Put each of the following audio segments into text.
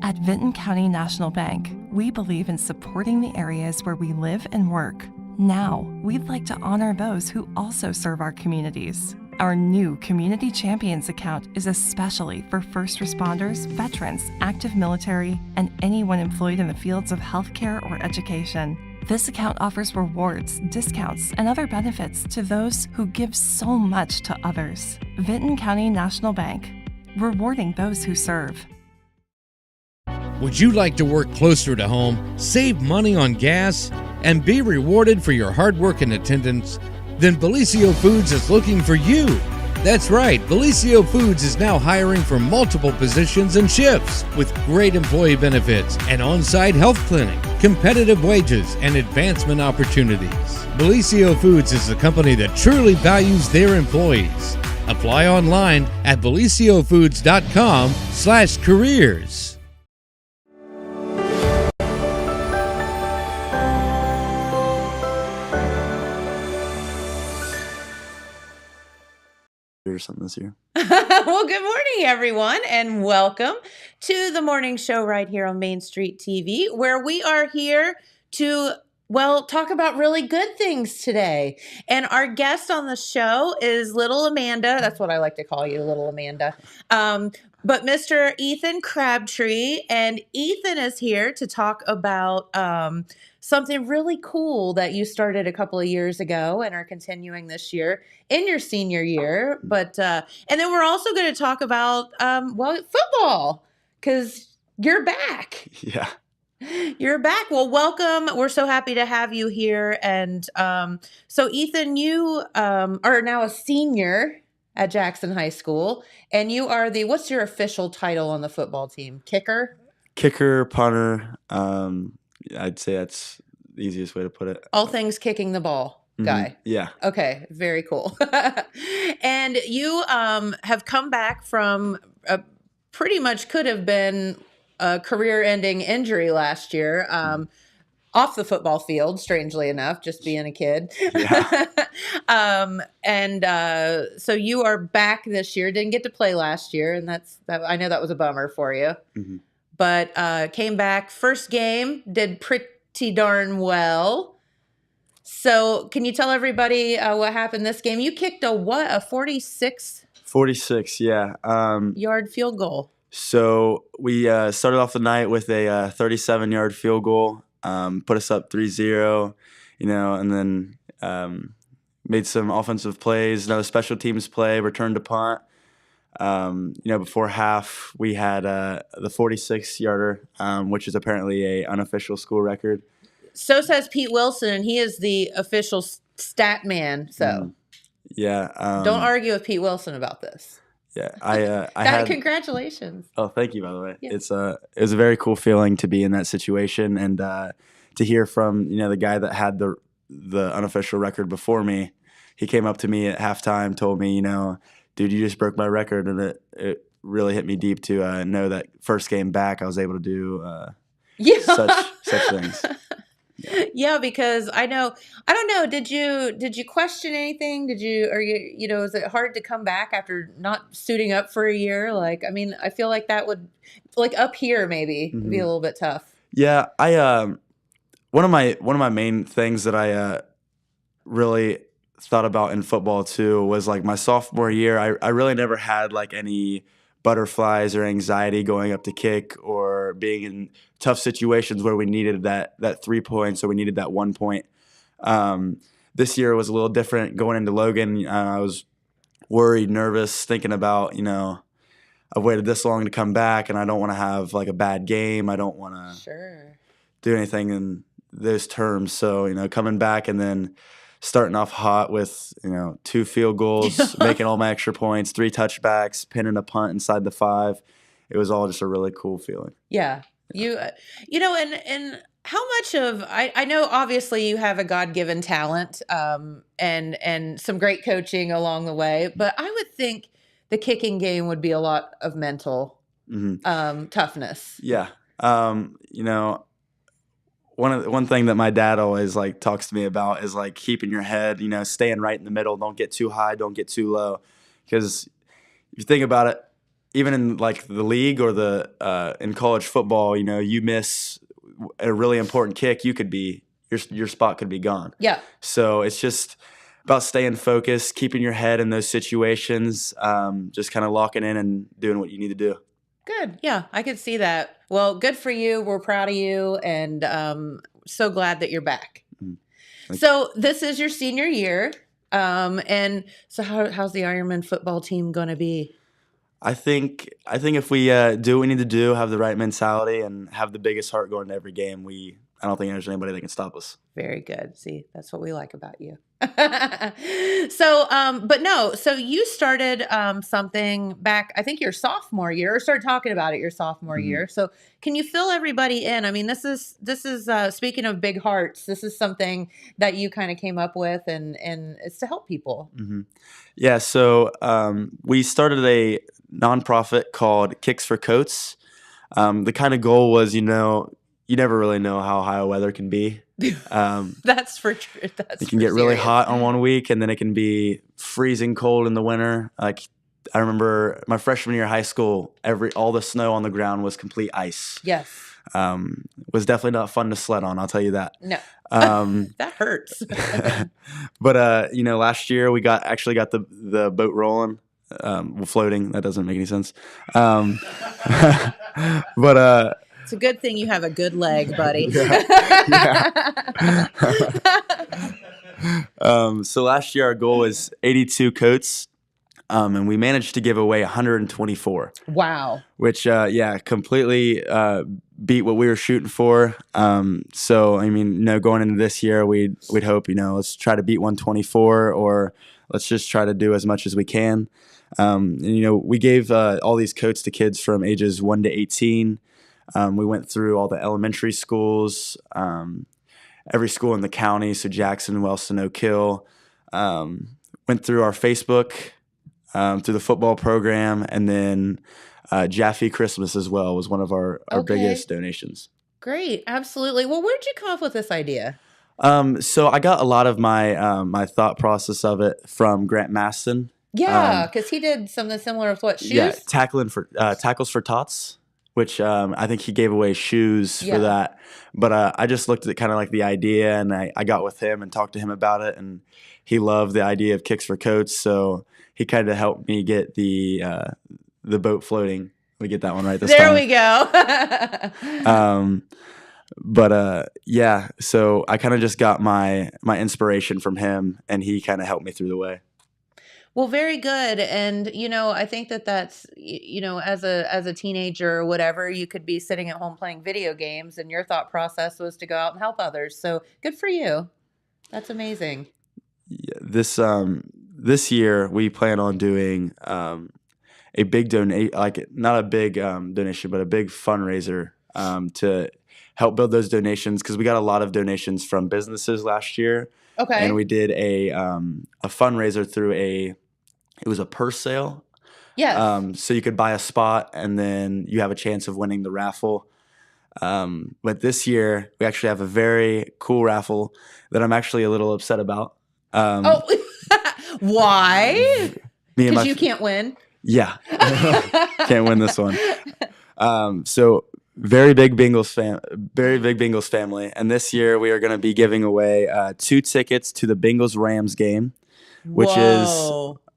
At Vinton County National Bank, we believe in supporting the areas where we live and work. Now, we'd like to honor those who also serve our communities. Our new Community Champions account is especially for first responders, veterans, active military, and anyone employed in the fields of healthcare or education. This account offers rewards, discounts, and other benefits to those who give so much to others. Vinton County National Bank, rewarding those who serve. Would you like to work closer to home, save money on gas, and be rewarded for your hard work and attendance? Then Bellisio Foods is looking for you. That's right, Bellisio Foods is now hiring for multiple positions and shifts with great employee benefits, an on-site health clinic, competitive wages, and advancement opportunities. Bellisio Foods is a company that truly values their employees. Apply online at BellisioFoods.com/careers. Or something this year. Well, good morning, everyone, and welcome to the morning show right here on Main Street TV, where we are here to, talk about really good things today. And our guest on the show is Little Amanda. That's what I like to call you, Little Amanda. But Mr. Ethan Crabtree, and Ethan is here to talk about something really cool that you started a couple of years ago and are continuing this year in your senior year. But and then we're also going to talk about football, because you're back. Yeah. You're back. Well, welcome. We're so happy to have you here. And so, Ethan, you are now a senior at Jackson High School, and you are what's your official title on the football team? Kicker, punter. I'd say that's the easiest way to put it. All things kicking the ball guy. Yeah. Okay. Very cool. And you have come back from pretty much could have been a career-ending injury last year, off the football field, strangely enough, just being a kid. Yeah. So you are back this year. Didn't get to play last year, and I know that was a bummer for you. Mm-hmm. But came back, first game, did pretty darn well. So can you tell everybody what happened this game? You kicked a 46? 46, yeah. Yard field goal. So we started off the night with a 37-yard field goal, put us up 3-0, and then made some offensive plays, another special teams play, returned to punt. Before half, we had the 46-yarder, which is apparently a unofficial school record. So says Pete Wilson, and he is the official stat man. So yeah, don't argue with Pete Wilson about this. Yeah, I had. Congratulations. Oh, thank you. By the way, yeah. It was a very cool feeling to be in that situation and to hear from the guy that had the unofficial record before me. He came up to me at halftime, told me, dude, you just broke my record, and it really hit me deep to know that first game back I was able to do such things. Yeah, because I don't know. Did you question anything? Is it hard to come back after not suiting up for a year? I feel like that would, up here maybe, be a little bit tough. Yeah, one of my main things that I really thought about in football too was my sophomore year. I really never had any butterflies or anxiety going up to kick or being in tough situations where we needed that 3 points or we needed that 1 point. This year was a little different. Going into Logan, I was worried, nervous, thinking about, I've waited this long to come back and I don't want to have a bad game. I don't want to do anything in those terms. So, coming back and then starting off hot with 2 field goals, making all my extra points, 3 touchbacks, pinning a punt inside the 5. It was all just a really cool feeling. Yeah. And how much of I know obviously you have a God-given talent and some great coaching along the way, but I would think the kicking game would be a lot of mental toughness. Yeah. One thing that my dad always talks to me about is keeping your head, staying right in the middle. Don't get too high, don't get too low. Because if you think about it, even in like the league or the in college football, you know, you miss a really important kick, you could be your spot could be gone. Yeah. So it's just about staying focused, keeping your head in those situations, just kind of locking in and doing what you need to do. Good. Yeah, I could see that. Well, good for you. We're proud of you, and so glad that you're back. Thank So this is your senior year, and so how's the Ironman football team going to be? I think if we do what we need to do, have the right mentality, and have the biggest heart going to every game, I don't think there's anybody that can stop us. Very good. See, that's what we like about you. So, but no, so you started something back, I think your sophomore year, or started talking about it your sophomore year. So can you fill everybody in? I mean, this is speaking of big hearts, this is something that you kind of came up with, and it's to help people. Yeah, so we started a nonprofit called Kicks for Coats. The kind of goal was, you know, you never really know how Ohio weather can be. That's for true. That's It can get really hot on one week, and then it can be freezing cold in the winter. Like I remember my freshman year of high school, all the snow on the ground was complete ice. Yes. Was definitely not fun to sled on, I'll tell you that. No. That hurts. But you know, last year we actually got the boat rolling, floating. That doesn't make any sense. But it's a good thing you have a good leg, buddy. So last year our goal was 82 coats, and we managed to give away 124. Wow. Which completely beat what we were shooting for. So I mean, you know, going into this year, we'd hope, you know, let's try to beat 124, or let's just try to do as much as we can. And you know, we gave all these coats to kids from ages 1 to 18. We went through all the elementary schools, every school in the county, so Jackson, Wellston, Oak Hill. Went through our Facebook, through the football program, and then Jaffe Christmas as well was one of our biggest donations. Great, absolutely. Well, where'd you come up with this idea? So I got a lot of my my thought process of it from Grant Maston. Yeah, because he did something similar with what, shoes? Yeah, tackles for tots, which I think he gave away shoes for that. But I just looked at kind of like the idea, and I got with him and talked to him about it, and he loved the idea of Kicks for Coats, so he kind of helped me get the boat floating. We get that one right this time. There we go. But yeah, so I kind of just got my inspiration from him, and he kind of helped me through the way. Well, very good. And, you know, I think that's, you know, as a teenager or whatever, you could be sitting at home playing video games, and your thought process was to go out and help others. So good for you. That's amazing. Yeah, this year we plan on doing a big not a big donation, but a big fundraiser to help build those donations, because we got a lot of donations from businesses last year. Okay. And we did a fundraiser through it was a purse sale. Yes. So you could buy a spot, and then you have a chance of winning the raffle. But this year we actually have a very cool raffle that I'm actually a little upset about. Why? Because you can't. can't win. Yeah, can't win this one. So very big Bengals family, and this year we are going to be giving away 2 tickets to the Bengals-Rams game, which is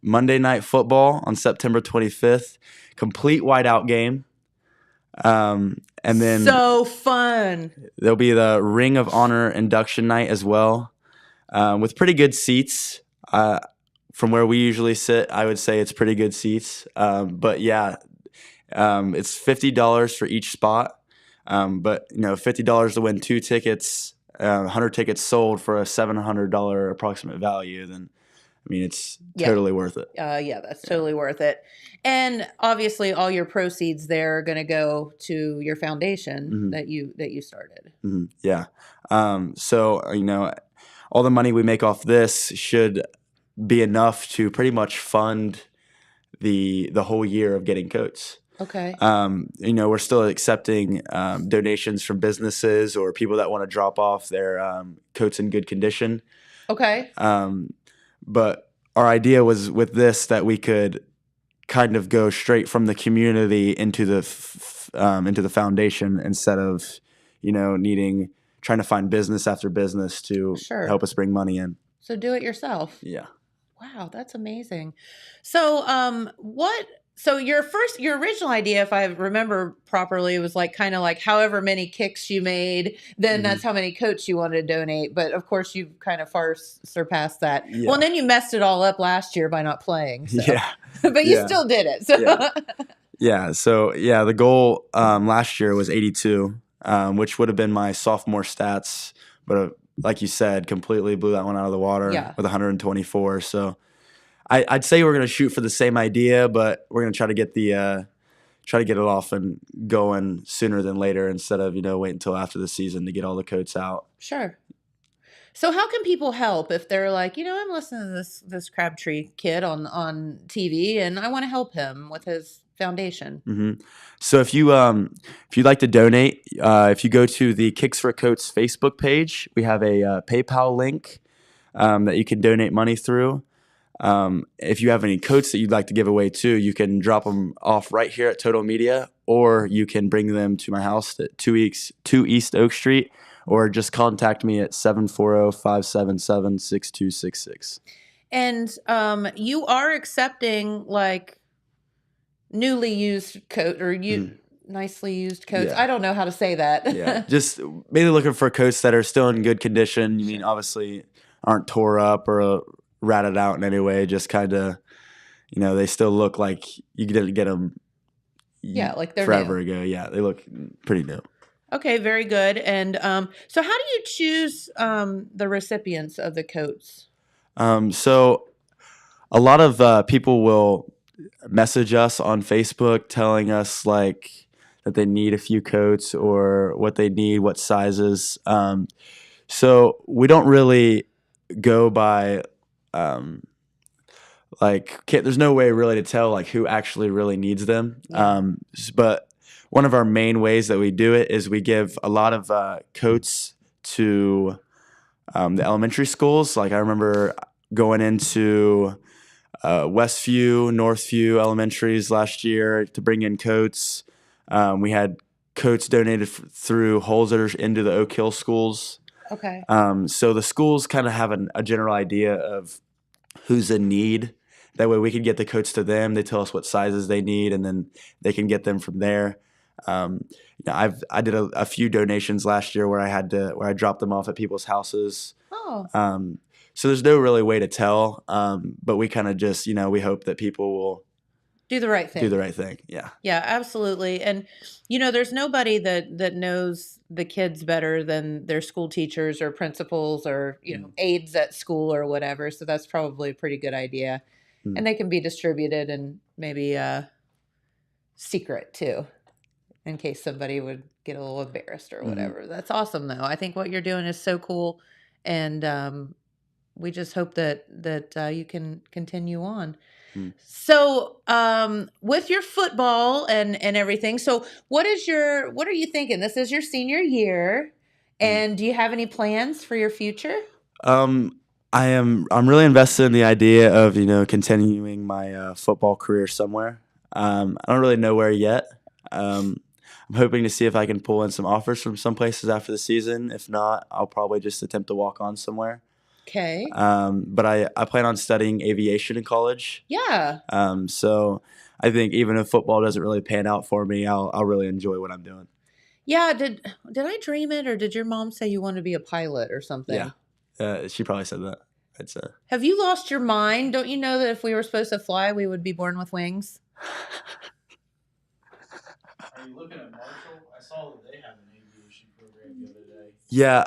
Monday Night Football on September 25th. Complete whiteout game. And then so fun. There'll be the Ring of Honor induction night as well, with pretty good seats. From where we usually sit, I would say it's pretty good seats. But yeah, it's $50 for each spot. But you know, $50 to win 2 tickets, 100 tickets sold for a $700 approximate value. Then, I mean, it's totally worth it. Yeah, that's totally worth it. And obviously, all your proceeds there are going to go to your foundation that you started. Mm-hmm. Yeah. So you know, all the money we make off this should be enough to pretty much fund the whole year of getting coats. Okay. You know, we're still accepting donations from businesses or people that want to drop off their coats in good condition. Okay. But our idea was with this that we could kind of go straight from the community into the foundation instead of, trying to find business after business to Sure. help us bring money in. So do it yourself. Yeah. Wow, that's amazing. So, so your original idea, if I remember properly, was like kind of like however many kicks you made, then Mhm. that's how many coats you wanted to donate. But of course, you've kind of far surpassed that. Yeah. Well, and then you messed it all up last year by not playing. So. Yeah. But you Yeah. still did it. So. Yeah. Yeah. So the goal last year was 82, which would have been my sophomore stats, but like you said, completely blew that one out of the water Yeah. with 124. So I'd say we're gonna shoot for the same idea, but we're gonna try to get it off and going sooner than later instead of wait until after the season to get all the coats out. Sure. So how can people help if they're like, I'm listening to this Crabtree kid on TV and I want to help him with his foundation? hmm So if you'd like to donate, if you go to the Kicks for Coats Facebook page, we have a PayPal link that you can donate money through. If you have any coats that you'd like to give away too, you can drop them off right here at Total Media, or you can bring them to my house at 2 East Oak Street, or just contact me at 740-577-6266. And you are accepting like newly used coat or nicely used coats. Yeah. I don't know how to say that. Yeah, just mainly looking for coats that are still in good condition. You mean obviously aren't tore up or ratted out in any way. Just kind of, they still look like you didn't get them. Yeah, like they're forever new. ago. Yeah, they look pretty new. Okay, very good. And so how do you choose the recipients of the coats? So a lot of people will message us on Facebook telling us like that they need a few coats or what they need, what sizes. So we don't really go by there's no way really to tell like who actually really needs them. Yeah. But one of our main ways that we do it is we give a lot of coats to the elementary schools. Like I remember going into Westview, Northview elementaries last year to bring in coats. We had coats donated through Holzer into the Oak Hill schools. Okay. So the schools kind of have a general idea of who's in need. That way we can get the coats to them. They tell us what sizes they need, and then they can get them from there. I did a few donations last year where I dropped them off at people's houses. Oh. So there's no really way to tell, but we kind of just we hope that people will Do the right thing. do the right thing. Yeah. Yeah, absolutely. And there's nobody that knows the kids better than their school teachers or principals or aides at school or whatever. So that's probably a pretty good idea. Mm. And they can be distributed and maybe secret too, in case somebody would get a little embarrassed or whatever. That's awesome though. I think what you're doing is so cool, and we just hope that you can continue on. So, with your football and everything, so what are you thinking? This is your senior year, and do you have any plans for your future? I'm really invested in the idea of continuing my football career somewhere. I don't really know where yet. I'm hoping to see if I can pull in some offers from some places after the season. If not, I'll probably just attempt to walk on somewhere. Okay. But I plan on studying aviation in college. Yeah. So I think even if football doesn't really pan out for me, I'll really enjoy what I'm doing. Yeah. Did I dream it, or did your mom say you want to be a pilot or something? Yeah. She probably said that. I'd say. Have you lost your mind? Don't you know that if we were supposed to fly, we would be born with wings? Are you looking at Marshall? I saw that they have an aviation program the other day. Yeah,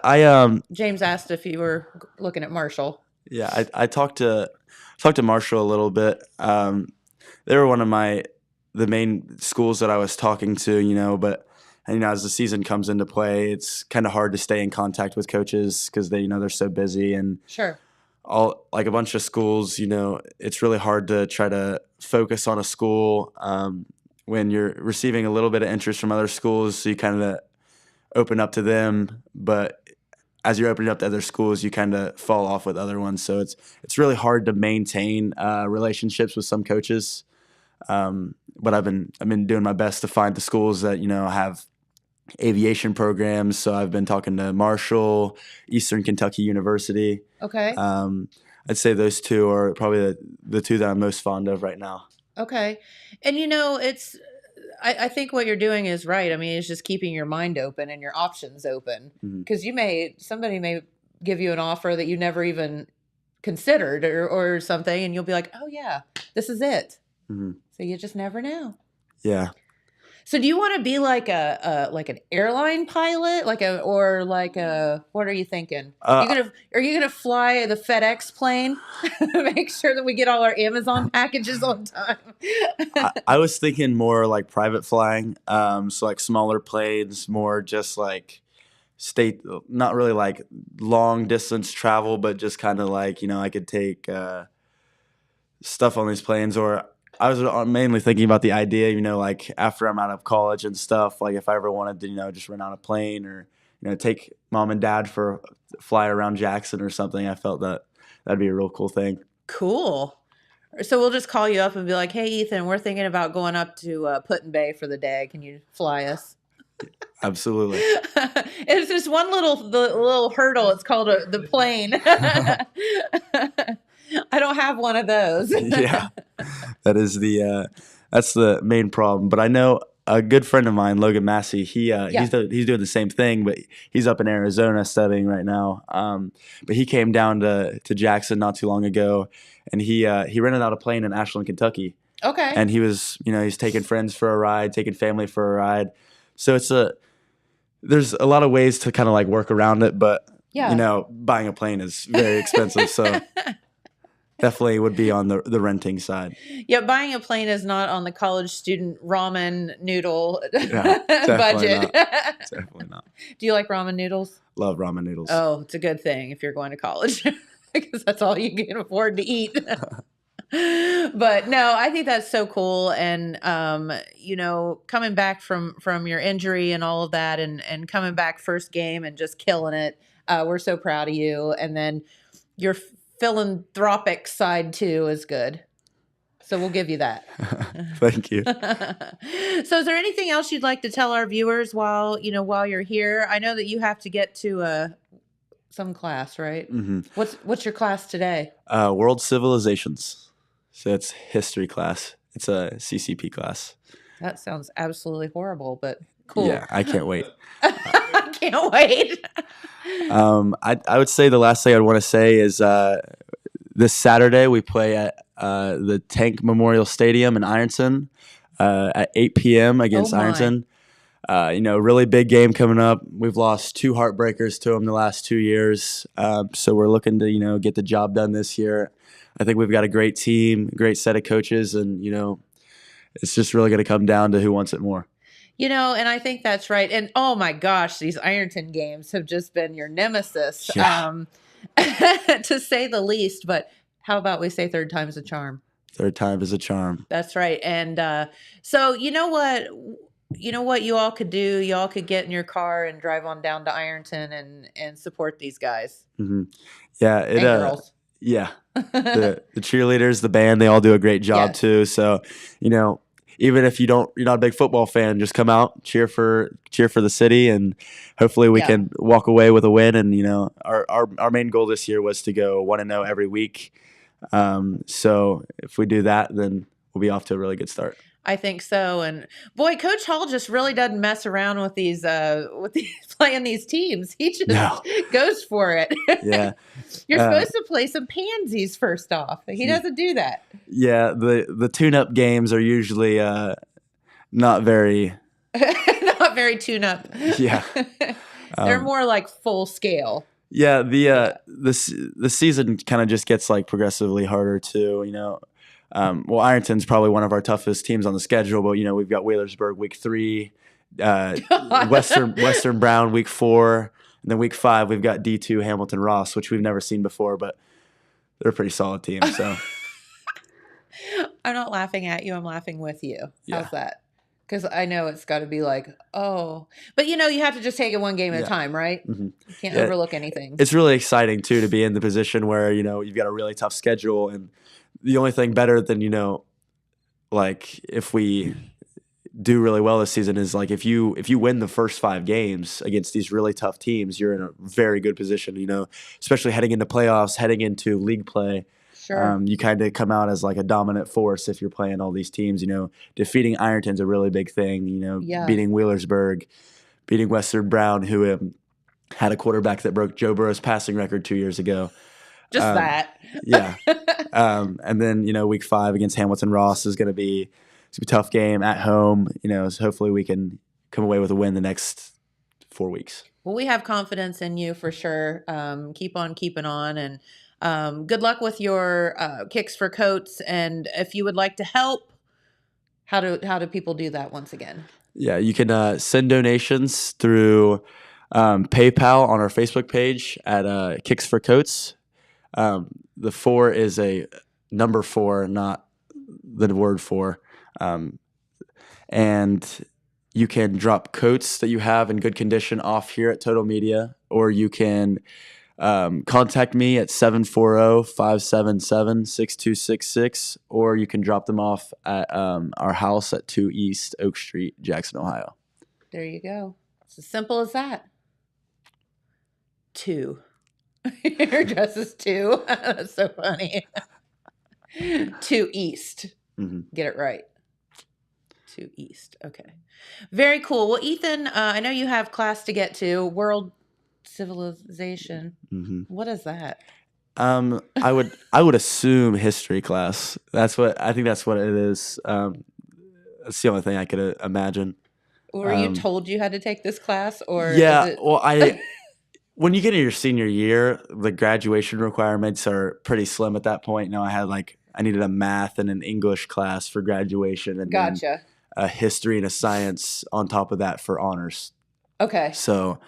James asked if you were looking at Marshall. Yeah, I talked to Marshall a little bit. They were one of the main schools that I was talking to, but as the season comes into play, it's kind of hard to stay in contact with coaches because they're so busy, and Sure. all like a bunch of schools, it's really hard to try to focus on a school when you're receiving a little bit of interest from other schools. So you kind of open up to them, but as you're opening up to other schools, you kind of fall off with other ones. So it's really hard to maintain relationships with some coaches. But I've been doing my best to find the schools that have aviation programs. So I've been talking to Marshall, Eastern Kentucky University. Okay. I'd say those two are probably the two that I'm most fond of right now. Okay. And I think what you're doing is right. I mean, it's just keeping your mind open and your options open, because somebody may give you an offer that you never even considered or something, and you'll be like, oh yeah, this is it. So you just never know. Yeah. So do you want to be like an airline pilot, what are you thinking? Are you gonna fly the FedEx plane? Make sure that we get all our Amazon packages on time. I was thinking more like private flying, so like smaller planes, more just like not really like long distance travel, but just kind of like I could take stuff on these planes. Or I was mainly thinking about the idea, like after I'm out of college and stuff, like if I ever wanted to, just rent out a plane or, take mom and dad for a fly around Jackson or something. I felt that that'd be a real cool thing. Cool. So we'll just call you up and be like, hey, Ethan, we're thinking about going up to Put-in-Bay for the day. Can you fly us? Absolutely. It's just the little hurdle. It's called the plane. I don't have one of those. Yeah, that's the main problem. But I know a good friend of mine, Logan Massey. He's doing the same thing, but he's up in Arizona studying right now. But he came down to Jackson not too long ago, and he rented out a plane in Ashland, Kentucky. Okay. And he was, he's taking friends for a ride, taking family for a ride. So there's a lot of ways to kind of like work around it, but buying a plane is very expensive. So definitely would be on the renting side. Yeah, buying a plane is not on the college student ramen noodle budget. Definitely not. Do you like ramen noodles? Love ramen noodles. Oh, it's a good thing if you're going to college, because that's all you can afford to eat. But no, I think that's so cool. And, coming back from your injury and all of that, and coming back first game and just killing it. We're so proud of you. And then your philanthropic side too is good. So we'll give you that. Thank you. So is there anything else you'd like to tell our viewers while you're here? I know that you have to get to some class, right? Mm-hmm. What's your class today? World Civilizations. So it's history class. It's a CCP class. That sounds absolutely horrible, but cool. Yeah, I can't wait. I can't wait. I would say the last thing I'd want to say is this Saturday we play at the Tank Memorial Stadium in Ironton at 8 p.m. against Ironton. Really big game coming up. We've lost 2 heartbreakers to them the last 2 years. So we're looking to, get the job done this year. I think we've got a great team, great set of coaches, and, it's just really going to come down to who wants it more. And I think that's right. And oh my gosh, these Ironton games have just been your nemesis, Yeah. To say the least. But how about we say third time's a charm? Third time is a charm. That's right. And so you know what you all could do? You all could get in your car and drive on down to Ironton and support these guys. Mm-hmm. Yeah. And girls. Yeah. The cheerleaders, the band, they all do a great job too. So, even if you're not a big football fan, just come out, cheer for the city, and hopefully we can walk away with a win. And our main goal this year was to go 1-0 every week. So if we do that, then we'll be off to a really good start. I think so. And boy, Coach Hall just really doesn't mess around with these playing these teams. He just goes for it. Yeah. You're supposed to play some pansies first off. He doesn't do that. Yeah, the tune-up games are usually not very not very tune-up. Yeah. They're more like full scale. Yeah, the season kind of just gets like progressively harder too, Ironton's probably one of our toughest teams on the schedule, but we've got Waylersburg week 3, Western Brown week 4, and then week 5 we've got D2 Hamilton Ross, which we've never seen before, but they're a pretty solid team. So I'm not laughing at you; I'm laughing with you. Yeah. How's that? Because I know it's got to be like, oh, but you have to just take it one game at a time, right? Mm-hmm. You can't overlook anything. It's really exciting too to be in the position where you've got a really tough schedule, and the only thing better than like if we do really well this season is like if you win the first 5 games against these really tough teams, you're in a very good position, especially heading into playoffs, heading into league play. Sure. You kind of come out as like a dominant force if you're playing all these teams. Defeating Ironton's a really big thing. Yeah. Beating Wheelersburg, beating Western Brown, who had a quarterback that broke Joe Burrow's passing record 2 years ago. Just that. Yeah. And then week 5 against Hamilton Ross is going to be a tough game at home. So hopefully we can come away with a win the next 4 weeks. Well, we have confidence in you for sure. Keep on keeping on, and good luck with your Kicks for Coats. And if you would like to help, how do people do that once again? Yeah, you can send donations through PayPal on our Facebook page at Kicks for Coats. The 4 is a number 4, not the word 4. And you can drop coats that you have in good condition off here at Total Media, or you can contact me at 740-577-6266, or you can drop them off at our house at 2 East Oak Street, Jackson, Ohio. There you go. It's as simple as that. 2. Your address is 2. That's so funny. 2 East. Mm-hmm. Get it right. 2 East. Okay. Very cool. Well, Ethan, I know you have class to get to. World Civilization. Mm-hmm. What is that? I would assume history class. I think that's what it is. That's the only thing I could imagine. Were you told you had to take this class, or yeah? is it... Well, when you get into your senior year, the graduation requirements are pretty slim at that point. I needed a math and an English class for graduation, and Gotcha. then a history and a science on top of that for honors. Okay. So,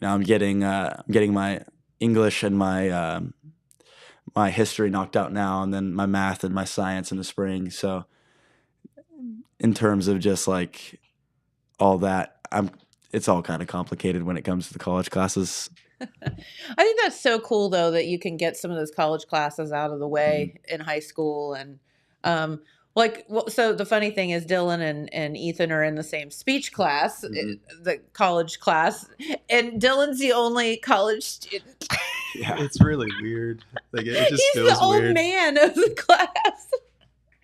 I'm getting my English and my my history knocked out now, and then my math and my science in the spring. So, in terms of just like all that, it's all kind of complicated when it comes to the college classes. I think that's so cool, though, that you can get some of those college classes out of the way in high school. And so the funny thing is Dylan and Ethan are in the same speech class, the college class, and Dylan's the only college student. Yeah. It's really weird. Like it just He's feels the old weird. man of the class.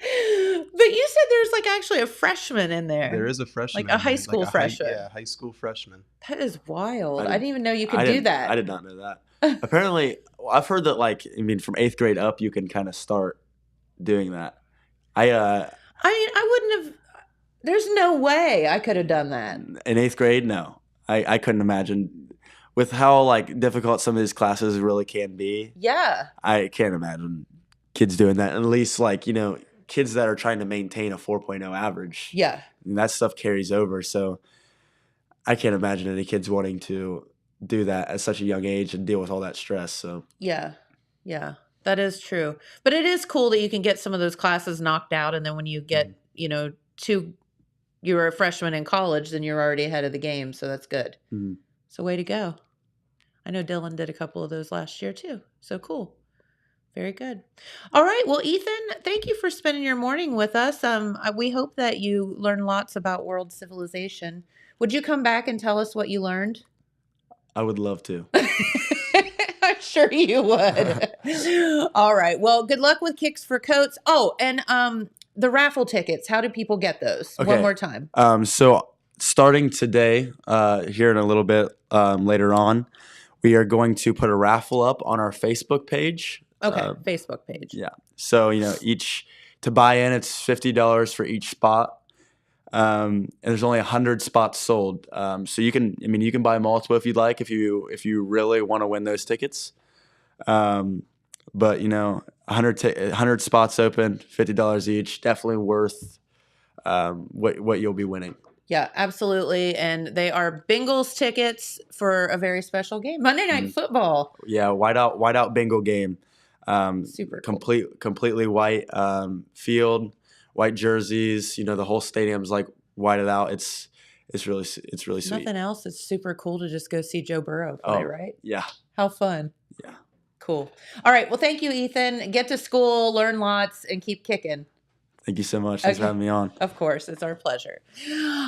But you said there's like actually a freshman in there. There is a freshman, Like a high school freshman. high school freshman. That is wild. I I didn't even know you could do that. I did not know that. Apparently, I've heard that from 8th grade up, you can kind of start doing that. I wouldn't have. There's no way I could have done that. In 8th grade, no, I couldn't imagine with how difficult some of these classes really can be. Yeah. I can't imagine kids doing that. At least kids that are trying to maintain a 4.0 average. Yeah. And that stuff carries over. So I can't imagine any kids wanting to do that at such a young age and deal with all that stress. So Yeah. Yeah. That is true. But it is cool that you can get some of those classes knocked out. And then when you get, you're a freshman in college, then you're already ahead of the game. So that's good. Mhm. So way to go. I know Dylan did a couple of those last year too. So cool. Very good. All right. Well, Ethan, thank you for spending your morning with us. We hope that you learn lots about world civilization. Would you come back and tell us what you learned? I would love to. I'm sure you would. All right. Well, good luck with Kicks for Coats. Oh, and the raffle tickets. How do people get those? Okay. One more time. So starting today, here in a little bit later on, we are going to put a raffle up on our Facebook page. Okay. Facebook page. Yeah. So, to buy in, it's $50 for each spot. And there's only 100 spots sold. So you can buy multiple if you'd like, if you really want to win those tickets. But 100 spots open, $50 each, definitely worth what you'll be winning. Yeah, absolutely. And they are Bengals tickets for a very special game, Monday Night Football. Yeah, whiteout Bengal game. Super cool. Completely white field, white jerseys. The whole stadium's whited out. It's really sweet. Nothing else. It's super cool to just go see Joe Burrow play, right? Yeah. How fun. Yeah. Cool. All right. Well, thank you, Ethan. Get to school, learn lots, and keep kicking. Thank you so much. Thanks for Okay. having me on. Of course, it's our pleasure.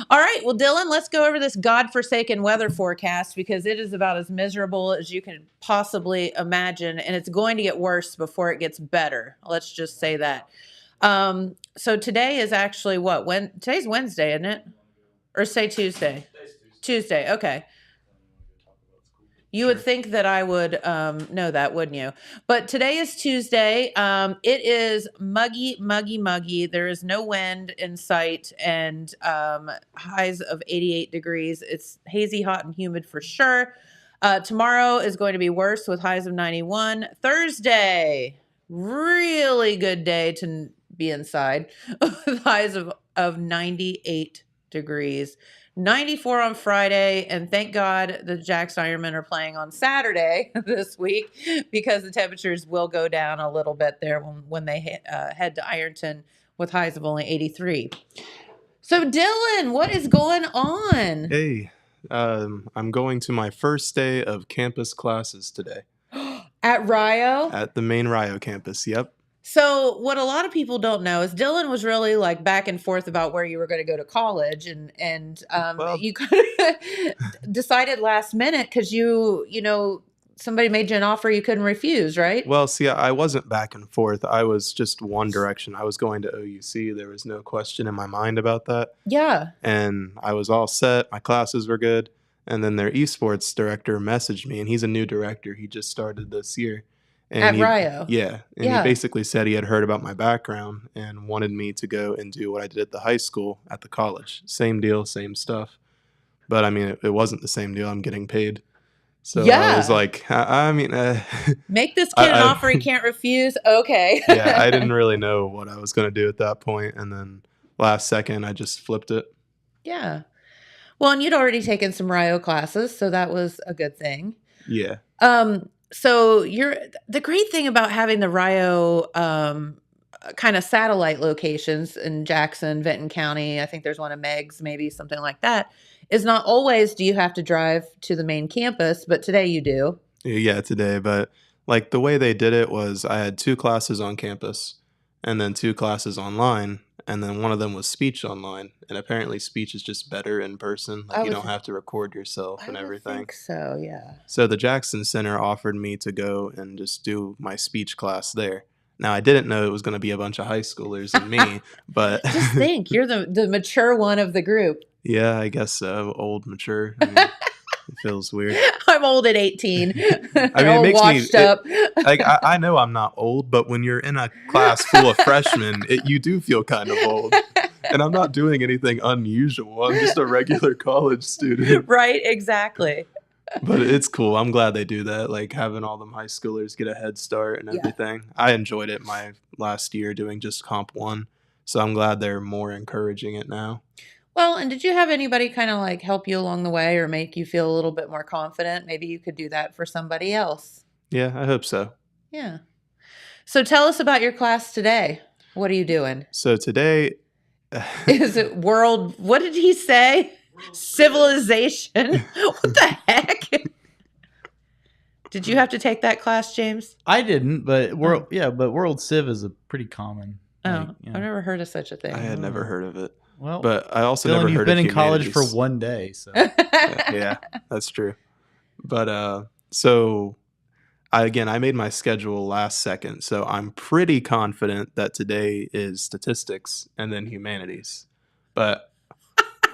All right, well, Dylan, let's go over this godforsaken weather forecast because it is about as miserable as you can possibly imagine, and it's going to get worse before it gets better. Let's just say that. So today is actually what? Today's Wednesday, isn't it? Or say Tuesday? Tuesday. Okay. You would think that I would know that, wouldn't you? But today is Tuesday. It is muggy, muggy, muggy. There is no wind in sight and highs of 88 degrees. It's hazy, hot, and humid for sure. Tomorrow is going to be worse with highs of 91. Thursday, really good day to be inside with highs of 98 degrees. 94 on Friday, and thank God the Jackson Ironmen are playing on Saturday this week because the temperatures will go down a little bit there when they head to Ironton with highs of only 83. So Dylan, what is going on? Hey, I'm going to my first day of campus classes today At Rio? at the main Rio campus. Yep. So what a lot of people don't know is Dylan was really like back and forth about where you were going to go to college, and Well- you kind of decided last minute because you know somebody made you an offer you couldn't refuse, right? Well, see, I wasn't back and forth. I was just one direction. I was going to OUC. There was no question in my mind about that. Yeah. And I was all set. My classes were good. And then their esports director messaged me, and he's a new director. He just started this year. And At he- Rio. Yeah. And Yeah. he basically said he had heard about my background and wanted me to go and do what I did at the high school at the college. Same deal, same stuff. But I mean, it wasn't the same deal. I'm getting paid. So Yeah. I was like, I mean, Make this kid an I- offer he can't refuse. Okay. yeah, I didn't really know what I was going to do at that point. And then last second, I just flipped it. Yeah. Well, and you'd already taken some Rio classes, so that was a good thing. Yeah. So the great thing about having the Rio kind of satellite locations in Jackson, Benton County, I think there's one in Meigs, maybe something like that, is not always do you have to drive to the main campus, but today you do. Yeah, today. But like the way they did it was I had 2 classes on campus and then 2 classes online. And then one of them was speech online. And apparently speech is just better in person. I Like you would don't have to record yourself I and would everything. think so, yeah. So the Jackson Center offered me to go and just do my speech class there. Now I didn't know it was going to be a bunch of high schoolers and me, but Just think, you're the mature one of the group. yeah, I guess so. Old, mature. I mean, it feels weird. I'm old at 18. I mean, it all makes me- washed up. Like I know I'm not old, but when you're in a class full of freshmen, you do feel kind of old. And I'm not doing anything unusual. I'm just a regular college student. Right, exactly. But it's cool. I'm glad they do that. Like having all them high schoolers get a head start and Yeah. everything. I enjoyed it my last year doing just Comp 1. So I'm glad they're more encouraging it now. Well, and did you have anybody kind of like help you along the way or make you feel a little bit more confident? Maybe you could do that for somebody else. Yeah, I hope so. Yeah. So tell us about your class today. What are you doing? So today, Is it what did he say? Civilization? What the heck? Did you have to take that class, James? I didn't, but World Civ is a pretty common. Oh, like, you know. I've never heard of such a thing. I had never heard of it. Well, But I also Dylan, never you've heard been of in college for humanities. 1 day, so Yeah, that's true. But so I made my schedule last second, so I'm pretty confident that today is statistics and then humanities. But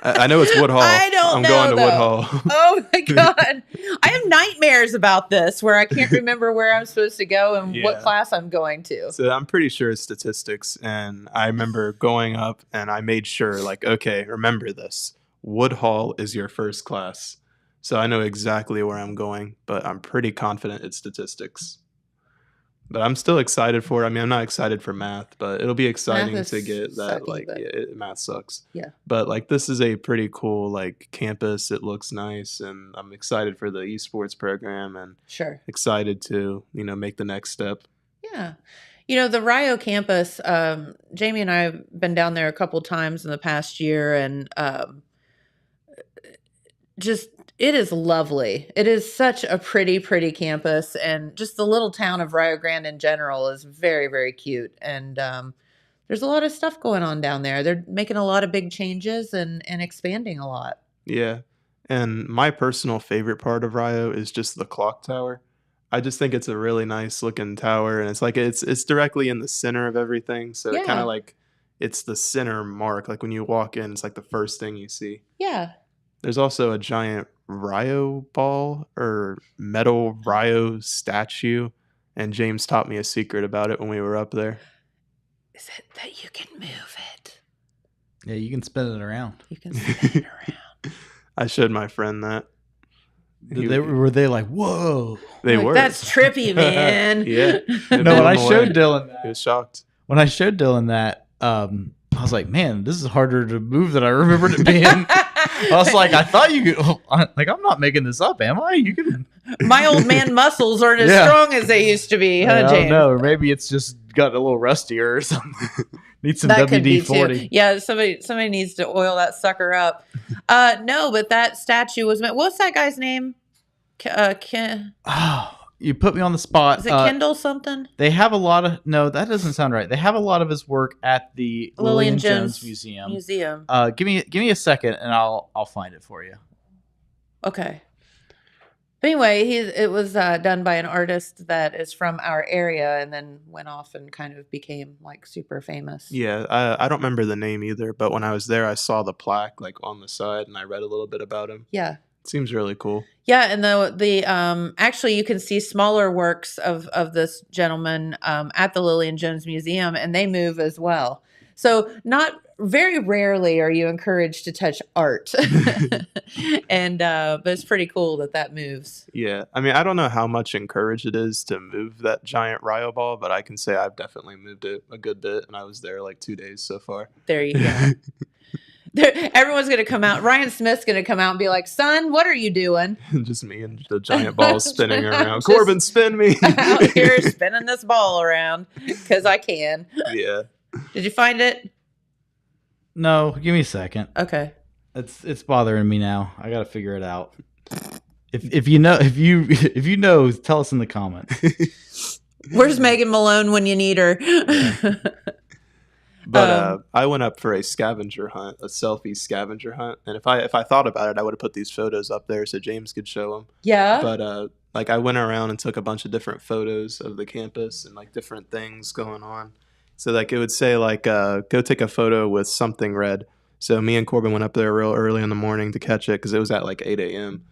I know it's Woodhall. I don't I'm know, going to though. Woodhall. Oh my God. I have nightmares about this where I can't remember where I'm supposed to go and what Yeah. class I'm going to. So I'm pretty sure it's statistics, and I remember going up and I made sure, like, okay, remember this. Woodhall is your first class. So I know exactly where I'm going, but I'm pretty confident it's statistics. But I'm still excited for it. I mean, I'm not excited for math, but it'll be exciting is to get that. sucky, Like, but- math sucks. Yeah. But like, this is a pretty cool like campus. It looks nice, and I'm excited for the esports program, and Sure. excited to make the next step. Yeah. You know, the Rio campus, Jamie and I have been down there a couple times in the past year, and just it is lovely. It is such a pretty, pretty campus, and just the little town of Rio Grande in general is very, very cute. And there's a lot of stuff going on down there. They're making a lot of big changes and expanding a lot. Yeah. And my personal favorite part of Rio is just the clock tower. I just think it's a really nice looking tower, and it's like it's directly in the center of everything. So it kind Yeah. of like it's the center mark. Like when you walk in, it's like the first thing you see. Yeah. There's also a giant Rio ball or metal Rio statue, and James taught me a secret about it when we were up there. Is it that you can move it? Yeah, you can spin it around. You can spin it around. I showed my friend that. Were they like, whoa? They Like, were. That's trippy, man. Yeah. It No, blew when I him away. showed Dylan He that, was shocked. I was like, man, this is harder to move than I remembered it being. I was like, I thought you could. I'm not making this up, am I? You can. My old man muscles aren't as Yeah. strong as they used to be, huh, I don't James? know, or maybe it's just got a little rustier or something. Needs some That could be too. WD-40. Yeah, somebody needs to oil that sucker up. No, but that statue was meant. What's that guy's name? Oh, you put me on the spot. Is it Kendall something? They have a lot of no, that doesn't sound right. They have a lot of his work at the Lillian Jones Museum. Give me a second, and I'll find it for you. Okay. But anyway, it was done by an artist that is from our area, and then went off and kind of became like super famous. Yeah, I don't remember the name either, but when I was there, I saw the plaque like on the side, and I read a little bit about him. Yeah. It seems really cool. Yeah, and the actually you can see smaller works of this gentleman at the Lillian Jones Museum, and they move as well. So not very rarely are you encouraged to touch art, and but it's pretty cool that moves. Yeah, I mean, I don't know how much encouraged it is to move that giant Rio ball, but I can say I've definitely moved it a good bit, and I was there like 2 days so far. There you go. Everyone's going to come out. Ryan Smith's going to come out and be like, son, what are you doing? Just me and the giant ball spinning around. Just- Corbin, spin me. Out here spinning this ball around because I can. Yeah. Did you find it? No, give me a second. Okay. It's bothering me now. I gotta figure it out. If you know, tell us in the comments. Where's Megan Malone when you need her? But I went up for a scavenger hunt, a selfie scavenger hunt, and if I thought about it, I would have put these photos up there so James could show them. Yeah. But like I went around and took a bunch of different photos of the campus and like different things going on. So like it would say like go take a photo with something red. So me and Corbin went up there real early in the morning to catch it because it was at like 8 a.m.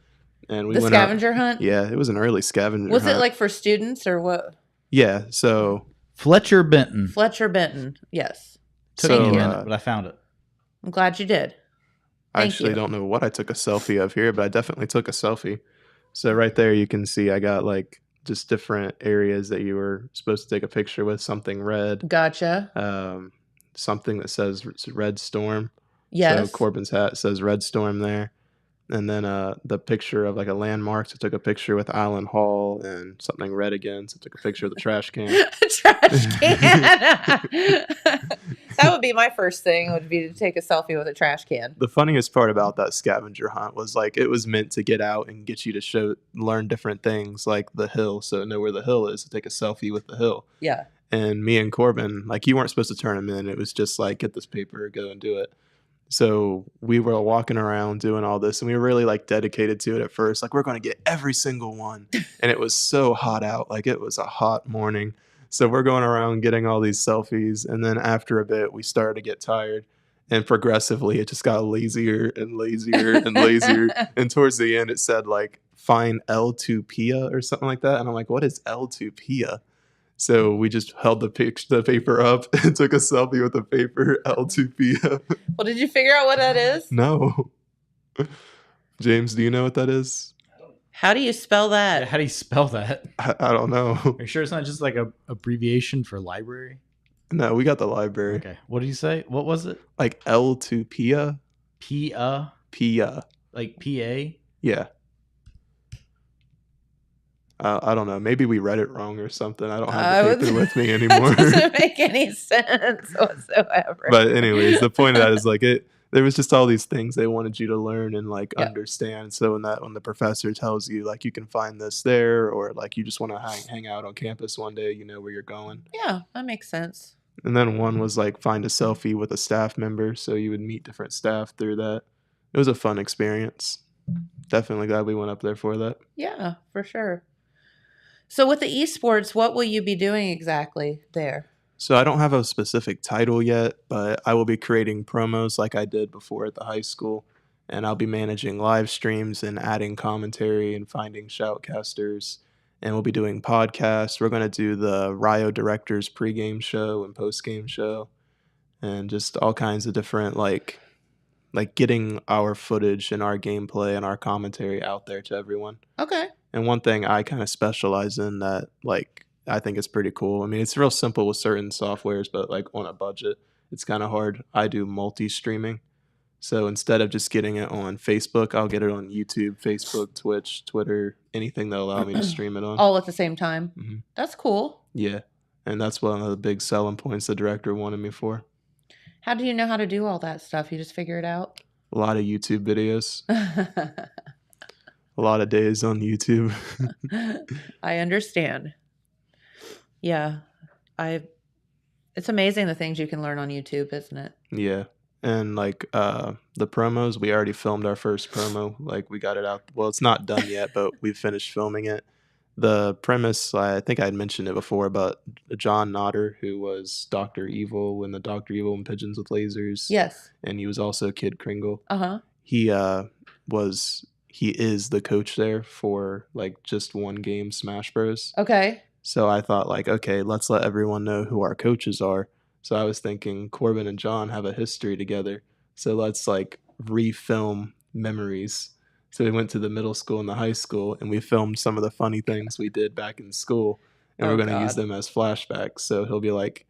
And we The went up. scavenger hunt? Yeah, it was an early scavenger Was hunt. it like for students or what? Yeah, so Fletcher Benton. Fletcher Benton. Yes. Took So, me a you. minute, but I found it. I'm glad you did. I Thank actually you. don't know what I took a selfie of here, but I definitely took a selfie. So right there you can see I got like just different areas that you were supposed to take a picture with. Something red, Gotcha. something that says Red Storm. Yes. So Corbin's hat says Red Storm there. And then the picture of like a landmark. So I took a picture with Allen Hall and something red again. So I took a picture of the trash can. Trash can. That would be my first thing, would be to take a selfie with a trash can. The funniest part about that scavenger hunt was like it was meant to get out and get you to learn different things like the hill. So know where the hill is to take a selfie with the hill. Yeah. And me and Corbin, like you weren't supposed to turn them in. It was just like get this paper, go and do it. So we were walking around doing all this, and we were really like dedicated to it at first. Like we're going to get every single one, and it was so hot out. Like it was a hot morning. So we're going around getting all these selfies, and then after a bit, we started to get tired, and progressively it just got lazier and lazier and lazier. And towards the end, it said like "Find L2 Pia" or something like that, and I'm like, "What is L2 Pia?" So we just held the paper up and took a selfie with the paper L2 Pia. Well, did you figure out what that is? No. James, do you know what that is? How do you spell that? How do you spell that? I don't know. Are you sure it's not just like a abbreviation for library? No, we got the library. Okay. What did you say? What was it? Like L2 Pia? Pia, Pia. like PA. Yeah. I don't know. Maybe we read it wrong or something. I don't have the paper with me anymore. That doesn't make any sense whatsoever. But anyways, the point of that is like there was just all these things they wanted you to learn and like understand. So when the professor tells you like you can find this there, or like you just want to hang out on campus one day, you know where you're going. Yeah, that makes sense. And then one was like find a selfie with a staff member. So you would meet different staff through that. It was a fun experience. Definitely glad we went up there for that. Yeah, for sure. So with the esports, what will you be doing exactly there? So I don't have a specific title yet, but I will be creating promos like I did before at the high school. And I'll be managing live streams and adding commentary and finding shoutcasters. And we'll be doing podcasts. We're going to do the Rio Directors pregame show and postgame show. And just all kinds of different, like getting our footage and our gameplay and our commentary out there to everyone. Okay. And one thing I kind of specialize in that, like, I think is pretty cool. I mean, it's real simple with certain softwares, but like on a budget, it's kind of hard. I do multi-streaming. So instead of just getting it on Facebook, I'll get it on YouTube, Facebook, Twitch, Twitter, anything that'll allow me to stream it on. All at the same time. Mm-hmm. That's cool. Yeah. And that's one of the big selling points the director wanted me for. How do you know how to do all that stuff? You just figure it out? A lot of YouTube videos. A lot of days on YouTube. I understand. Yeah. It's amazing the things you can learn on YouTube, isn't it? Yeah. And like the promos, we already filmed our first promo. Like we got it out. Well, it's not done yet, but we finished filming it. The premise, I think I had mentioned it before, about John Nodder, who was Dr. Evil in the Dr. Evil and Pigeons with Lasers. Yes. And he was also Kid Kringle. Uh-huh. He is the coach there for like just one game, Smash Bros. Okay. So I thought like, okay, let's let everyone know who our coaches are. So I was thinking Corbin and John have a history together. So let's like refilm memories. So we went to the middle school and the high school and we filmed some of the funny things we did back in school. And we're going to use them as flashbacks. So he'll be like,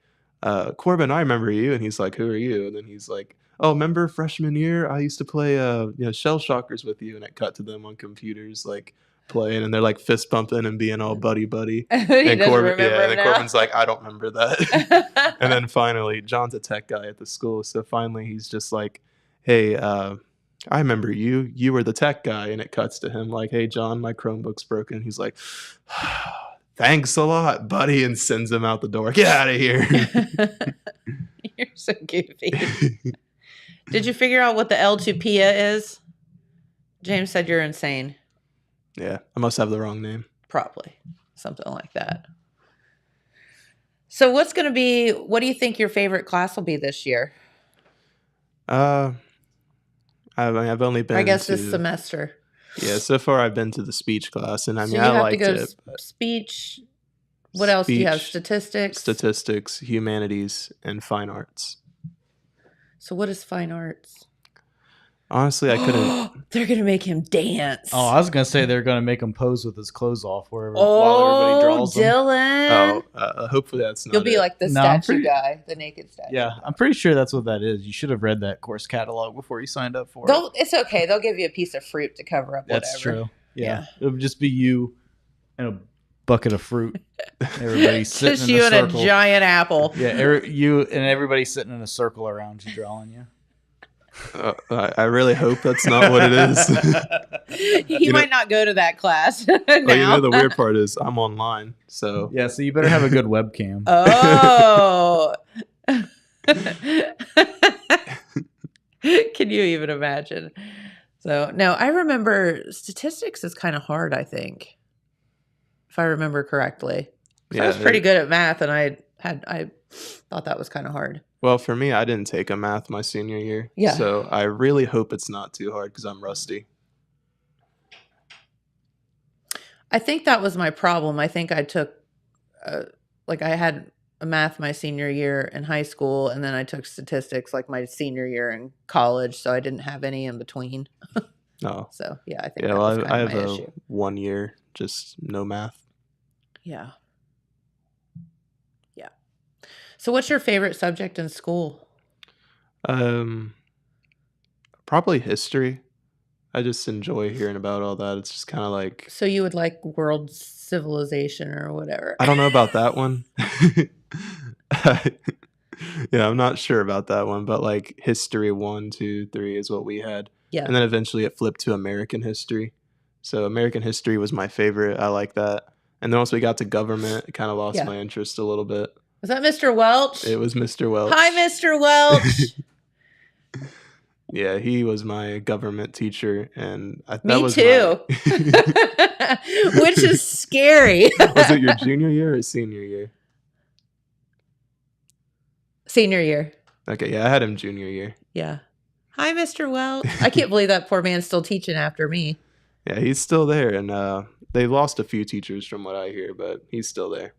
Corbin, I remember you. And he's like, who are you? And then he's like, oh, remember freshman year? I used to play Shell Shockers with you. And it cut to them on computers like playing. And they're like fist bumping and being all buddy. And Corbin's like, I don't remember that. And then finally, John's a tech guy at the school. So finally he's just like, hey, I remember you. You were the tech guy. And it cuts to him like, hey, John, my Chromebook's broken. He's like, thanks a lot, buddy, and sends him out the door. Get out of here. You're so goofy. Did you figure out what the L2PIA is? James said you're insane. Yeah, I must have the wrong name. Probably. Something like that. So what do you think your favorite class will be this year? I've only been this semester. Yeah, so far I've been to the speech class, and I mean, I liked it. You have to go to speech. What else do you have? Statistics, humanities, and fine arts. So what is fine arts? Honestly, I couldn't. They're going to make him dance. Oh, I was going to say they're going to make him pose with his clothes off while everybody draws them. Dylan. Oh, hopefully that's not You'll be it. like the statue guy, the naked statue. Yeah, I'm pretty sure that's what that is. You should have read that course catalog before you signed up for it. It's okay. They'll give you a piece of fruit to cover up whatever. That's true. Yeah. It would just be you and a bucket of fruit. Everybody sitting in a circle. Just you and a giant apple. Yeah, you and everybody sitting in a circle around you drawing you. I really hope that's not what it is. He might not go to that class now. Well, the weird part is I'm online, so yeah. So you better have a good webcam. Oh, can you even imagine? So no, I remember statistics is kind of hard. I think, if I remember correctly, I was pretty good at math, and I thought that was kind of hard. Well, for me, I didn't take a math my senior year. Yeah. So I really hope it's not too hard because I'm rusty. I think that was my problem. I think I took, I had a math my senior year in high school, and then I took statistics like my senior year in college, so I didn't have any in between. Oh. So, yeah, I think that was kind of my issue. 1 year, just no math. Yeah. So what's your favorite subject in school? Probably history. I just enjoy hearing about all that. It's just kind of like... So you would like world civilization or whatever? I don't know about that one. Yeah, I'm not sure about that one, but like history 1, 2, 3 is what we had. Yeah. And then eventually it flipped to American history. So American history was my favorite. I like that. And then once we got to government, it kind of lost my interest a little bit. Was that Mr. Welch? It was Mr. Welch. Hi, Mr. Welch. Yeah, he was my government teacher, and Me too. Which is scary. Was it your junior year or senior year? Senior year. Okay, yeah, I had him junior year. Yeah. Hi, Mr. Welch. I can't believe that poor man's still teaching after me. Yeah, he's still there, and they lost a few teachers from what I hear, but he's still there.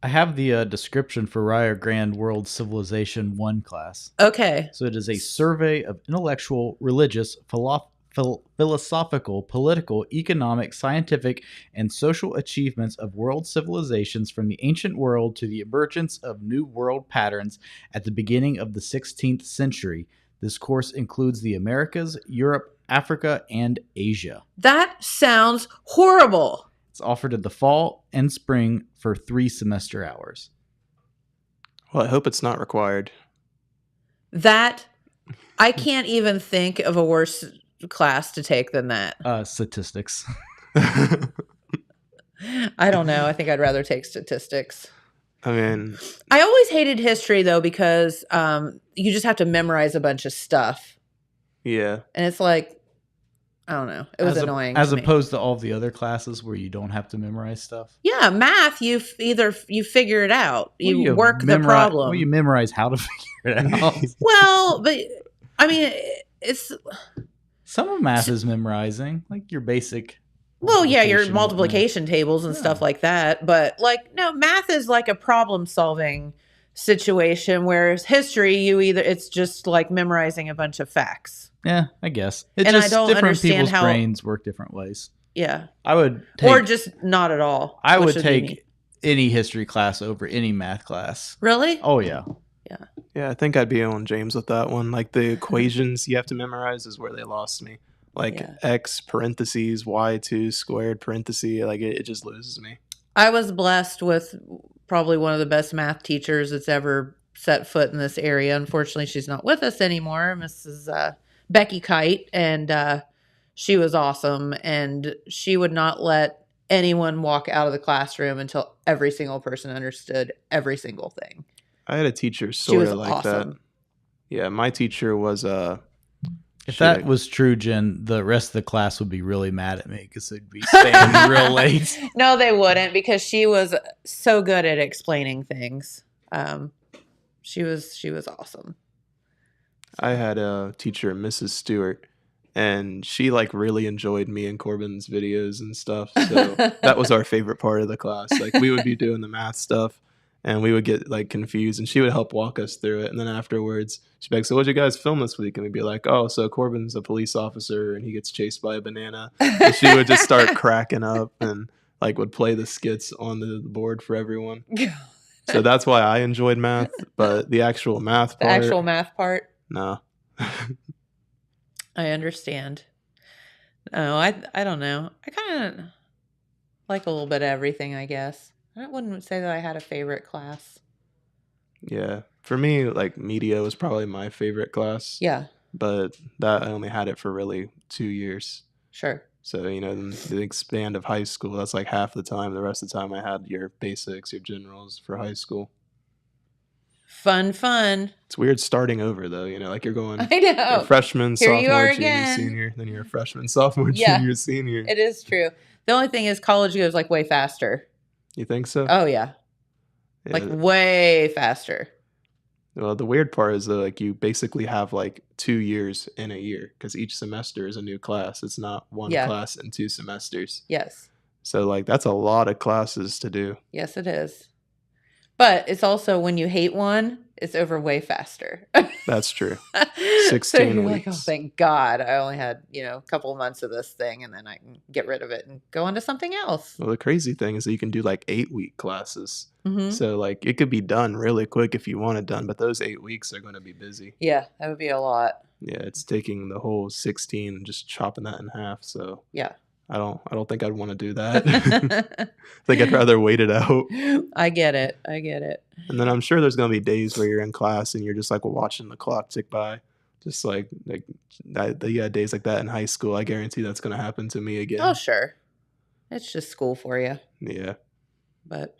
I have the description for Rio Grande World Civilization 1 class. Okay. So it is a survey of intellectual, religious, philosophical, political, economic, scientific, and social achievements of world civilizations from the ancient world to the emergence of new world patterns at the beginning of the 16th century. This course includes the Americas, Europe, Africa, and Asia. That sounds horrible. It's offered in the fall and spring for 3 semester hours. Well, I hope it's not required. That, I can't even think of a worse class to take than that. Statistics. I don't know. I think I'd rather take statistics. I mean, I always hated history, though, because you just have to memorize a bunch of stuff. yeah. And it's like, I don't know. It was annoying. As to me. opposed to all the other classes where you don't have to memorize stuff. Yeah, math, you figure it out. You work the problem. Well, you memorize how to figure it out. Well, but I mean, it's... Some of math is memorizing, like your basic... Well, yeah, your multiplication tables and stuff like that. But like, no, math is like a problem solving situation, whereas history, it's just like memorizing a bunch of facts. Yeah, I guess. And I don't different understand people's brains work different ways. Yeah. I would or just not at all. I would take any history class over any math class. Really? Oh, yeah. Yeah, I think I'd be on James with that one. Like the equations you have to memorize is where they lost me. Like x parentheses y2 squared parentheses, like it just loses me. I was blessed with probably one of the best math teachers that's ever set foot in this area. Unfortunately, she's not with us anymore, Mrs. Becky Kite, and she was awesome. And she would not let anyone walk out of the classroom until every single person understood every single thing. I had a teacher sort of like awesome. that. Yeah, my teacher was If that was true, Jen, the rest of the class would be really mad at me because they'd be staying real late. No, they wouldn't, because she was so good at explaining things. She was awesome. I had a teacher, Mrs. Stewart, and she like really enjoyed me and Corbin's videos and stuff. So that was our favorite part of the class. Like we would be doing the math stuff and we would get like confused and she would help walk us through it. And then afterwards she'd be like, so what'd you guys film this week? And we'd be like, oh, so Corbin's a police officer and he gets chased by a banana. And she would just start cracking up and like would play the skits on the board for everyone. So that's why I enjoyed math, but the actual math part. No. I understand. No, I don't know. I kind of like a little bit of everything, I guess. I wouldn't say that I had a favorite class. Yeah. For me, like media was probably my favorite class. Yeah. But that I only had it for really 2 years. Sure. So, you know, the expand of high school, that's like half the time. The rest of the time I had your basics, your generals for high school. Fun. It's weird starting over though, you know, like you're going I know. You're freshman, Here you sophomore, are junior, again. senior, then you're a freshman, sophomore, Yeah. junior, senior. It is true. The only thing is college goes like way faster. You think so? Oh yeah. Yeah. Like way faster. Well, the weird part is that like you basically have like 2 years in a year because each semester is a new class. It's not one class in 2 semesters. Yes. So like that's a lot of classes to do. Yes, it is. But it's also when you hate one, it's over way faster. That's true. So 16 you're weeks. like, oh, thank God. I only had, a couple of months of this thing and then I can get rid of it and go on to something else. Well, the crazy thing is that you can do like 8-week classes. Mm-hmm. So like it could be done really quick if you want it done, but those 8 weeks are going to be busy. Yeah, that would be a lot. Yeah, it's taking the whole 16 and just chopping that in half. So yeah. I don't think I'd want to do that. I think I'd rather wait it out. I get it. And then I'm sure there's going to be days where you're in class and you're just like watching the clock tick by. Just like you had days like that in high school. I guarantee that's going to happen to me again. Oh, sure. It's just school for you. Yeah. But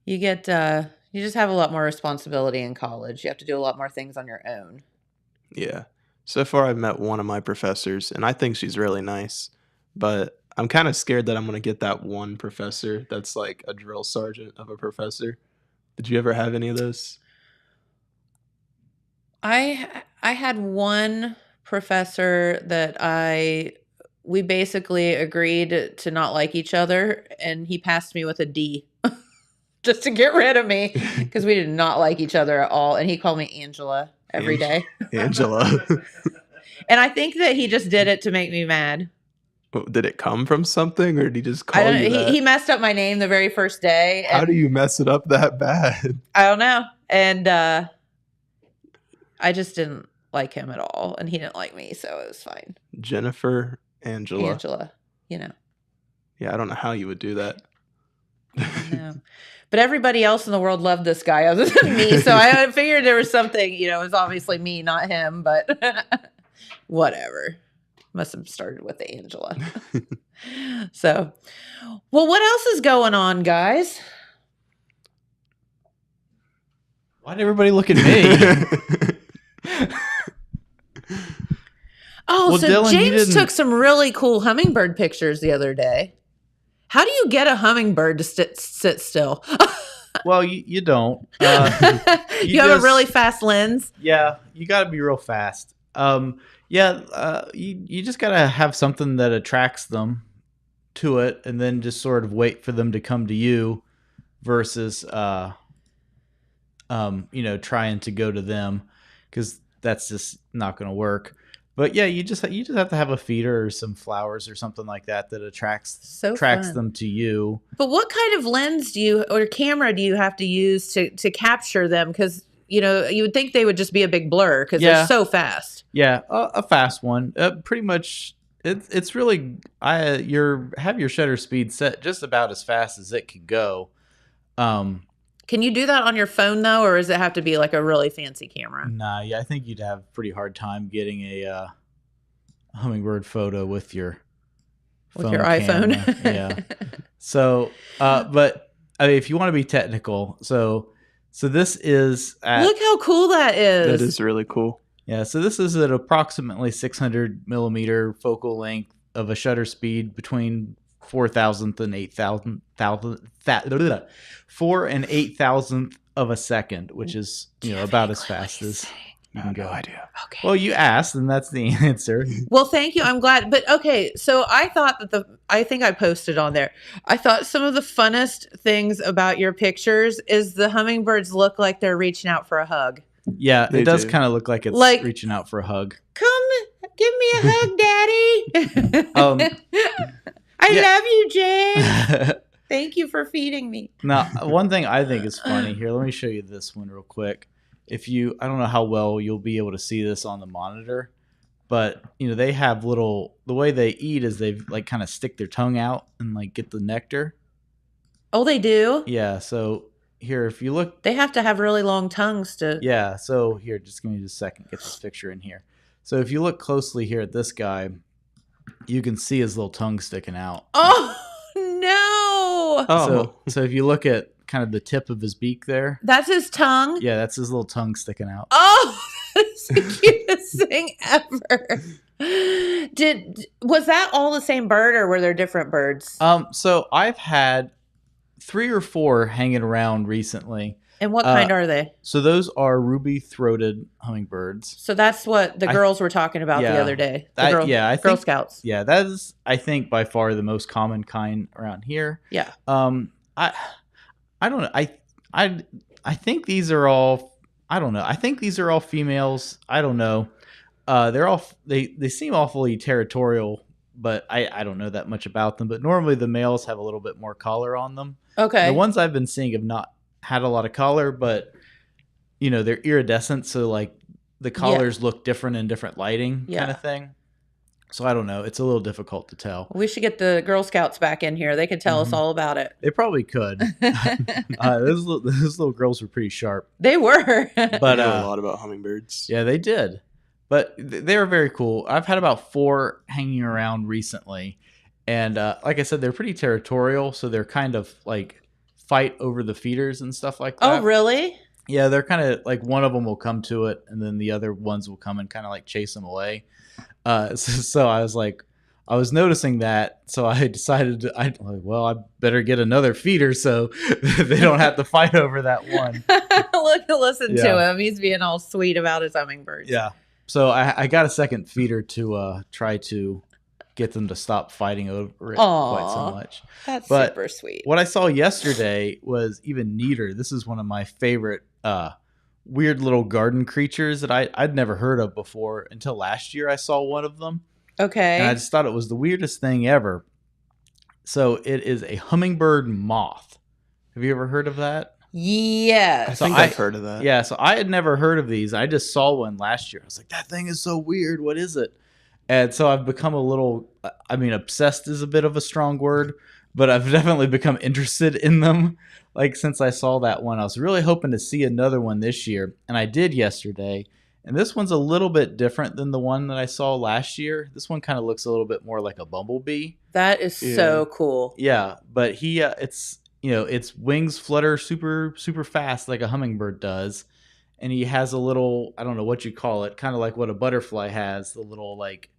you get You just have a lot more responsibility in college. You have to do a lot more things on your own. Yeah. So far, I've met one of my professors, and I think she's really nice. But I'm kind of scared that I'm going to get that one professor that's like a drill sergeant of a professor. Did you ever have any of those? I had one professor that we basically agreed to not like each other, and he passed me with a D just to get rid of me because we did not like each other at all. And he called me Angela every day. Angela. And I think that he just did it to make me mad. Did it come from something, or did he just I call don't you know. that? He messed up my name the very first day. How and do you mess it up that bad? I don't know. And I just didn't like him at all. And he didn't like me. So it was fine. Jennifer Angela. Angela, you know. Yeah, I don't know how you would do that. No. But everybody else in the world loved this guy other than me. So I figured there was something, it was obviously me, not him, but whatever. Must have started with the Angela. So, well, what else is going on, guys? Why'd everybody look at me? Oh, Well, so Dylan, you James didn't- took some really cool hummingbird pictures the other day. How do you get a hummingbird to sit still? Well, you don't. you have a just- really fast lens. Yeah, you got to be real fast. You just got to have something that attracts them to it, and then just sort of wait for them to come to you, versus trying to go to them, because that's just not going to work. But yeah, you just have to have a feeder or some flowers or something like that attracts Fun. them to you. But what kind of lens or camera do you have to use to capture them? Because you would think they would just be a big blur because Yeah. they're so fast. Yeah, a fast one. Pretty much, it's really have your shutter speed set just about as fast as it can go. Can you do that on your phone though, or does it have to be like a really fancy camera? Nah, yeah, I think you'd have a pretty hard time getting a hummingbird photo with your iPhone. camera. Yeah. So, but I mean, if you want to be technical, so this is Look how cool that is. That is really cool. Yeah, so this is at approximately 600 millimeter focal length of a shutter speed between 4,000th and 4 and 8,000th of a second, which is about as fast as you can go. No idea. Okay. Well, you asked, and that's the answer. Well, thank you. I'm glad. But okay, so I thought that I think I posted on there. I thought some of the funnest things about your pictures is the hummingbirds look like they're reaching out for a hug. Yeah, They it does do. kind of look like it's Like- reaching out for a hug. Come, give me a hug, Daddy. I yeah. love you, James. Thank you for feeding me. Now, one thing I think is funny here, let me show you this one real quick. I don't know how well you'll be able to see this on the monitor, but they have the way they eat is they like kind of stick their tongue out and like get the nectar. Oh, they do? Yeah, so here, if you look, They have to have really long tongues to. yeah, so here, just give me just a second, get this picture in here. So if you look closely here at this guy, you can see his little tongue sticking out. Oh, no. Oh, So if you look at kind of the tip of his beak there, That's his tongue? yeah, that's his little tongue sticking out. Oh, that's the cutest thing ever. Was that all the same bird or were there different birds? So I've had 3 or 4 hanging around recently. And what kind are they? So those are ruby-throated hummingbirds. So that's what the I- girls were talking about the yeah. other day. The I Girl think Scouts. Yeah, that is, I think, by far the most common kind around here. Yeah. I don't know. I think these are all. I don't know. I think these are all females. I don't know. They seem awfully territorial, but I don't know that much about them. But normally the males have a little bit more color on them. Okay. The ones I've been seeing have not had a lot of color, but they're iridescent, so like the colors look different in different lighting, Yeah. kind of thing. So I don't know. It's a little difficult to tell. We should get the Girl Scouts back in here. They could tell us Mhm. all about it. They probably could. Those little girls were pretty sharp, They were. but I know a lot about hummingbirds. yeah, they did. But they were very cool. I've had about 4 hanging around recently, and like I said, they're pretty territorial. So they're kind of like fight over the feeders and stuff like that. Oh, really? Yeah, they're kind of like one of them will come to it, and then the other ones will come and kind of like chase them away. So I was like, I was noticing that, so I decided I better get another feeder so they don't have to fight over that one. Listen Yeah. to him. He's being all sweet about his hummingbirds. Yeah. So I got a second feeder to try to get them to stop fighting over it quite so Aw. much. That's But super sweet. What I saw yesterday was even neater. This is one of my favorite weird little garden creatures that I'd never heard of before until last year. I saw one of them. Okay. And I just thought it was the weirdest thing ever. So it is a hummingbird moth. Have you ever heard of that? I Yes. think I- I've heard of that. Yeah, so I had never heard of these. I just saw one last year. I was like, that thing is so weird. What is it? And so I've become a little, I mean, obsessed is a bit of a strong word, but I've definitely become interested in them. Like since I saw that one, I was really hoping to see another one this year. And I did yesterday. And this one's a little bit different than the one that I saw last year. This one kind of looks a little bit more like a bumblebee. That is so cool. Yeah, but its wings flutter super super fast like a hummingbird does, and he has a little, I don't know what you call it, kind of like what a butterfly has, the little like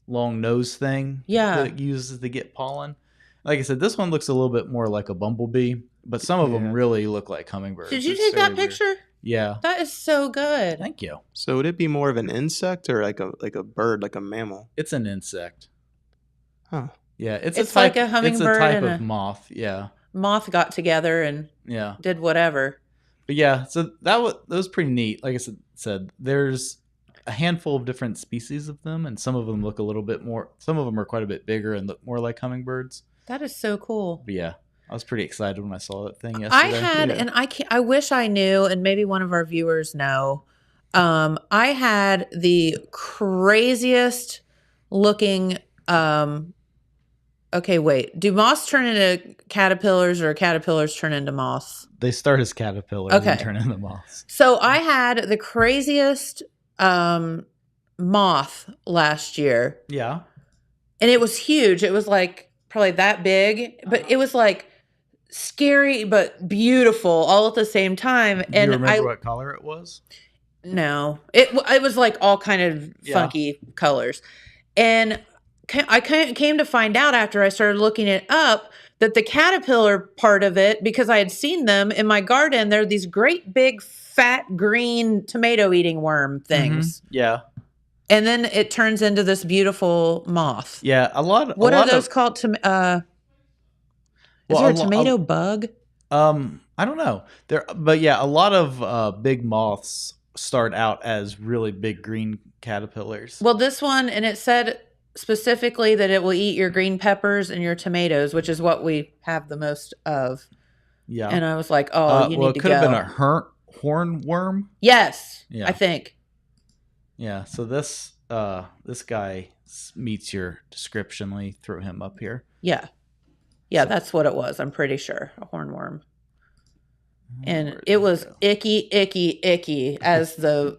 long nose thing Yeah. that it uses to get pollen. Like I said, this one looks a little bit more like a bumblebee, but some of them Yeah. really look like hummingbirds. Did you It's take that so weird. picture? Yeah, That is so good. thank you. So would it be more of an insect or like a bird, like a mammal? It's an insect. Huh. Yeah, it's It's a type, like a hummingbird It's a type and of a- moth. Yeah, Moth got together and yeah. did whatever. But yeah, so that was pretty neat. Like I said, there's a handful of different species of them, and some of them look a little bit more. Some of them are quite a bit bigger and look more like hummingbirds. That is so cool. But yeah, I was pretty excited when I saw that thing I yesterday. had, Yeah. and I wish I knew, and maybe one of our viewers know. I had the craziest looking. Okay, wait. Do moths turn into caterpillars, or caterpillars turn into moths? They start as caterpillars Okay. and turn into moths. So I had the craziest moth last year, Yeah, and it was huge. It was like probably that big, but it was like scary but beautiful all at the same time. do And you remember what color it was? No, it was like all kind of Yeah. funky colors, and I came to find out after I started looking it up that the caterpillar part of it, because I had seen them in my garden, they're these great big fat green tomato eating worm things, Yeah, and then it turns into this beautiful moth. yeah. What are those called? Is Well, there a a lo- tomato bug? I don't know. But yeah, a lot of big moths start out as really big green caterpillars. Well, this one, and it said specifically that it will eat your green peppers and your tomatoes, which is what we have the most of. Yeah. And I was like, oh, you well, need it to could go. have been a hornworm. Yes, Yeah. I think. Yeah. So this guy meets your description. Let me throw him up here. Yeah. Yeah, that's what it was. I'm pretty sure. A hornworm. And Where did it was go? icky, icky, icky as the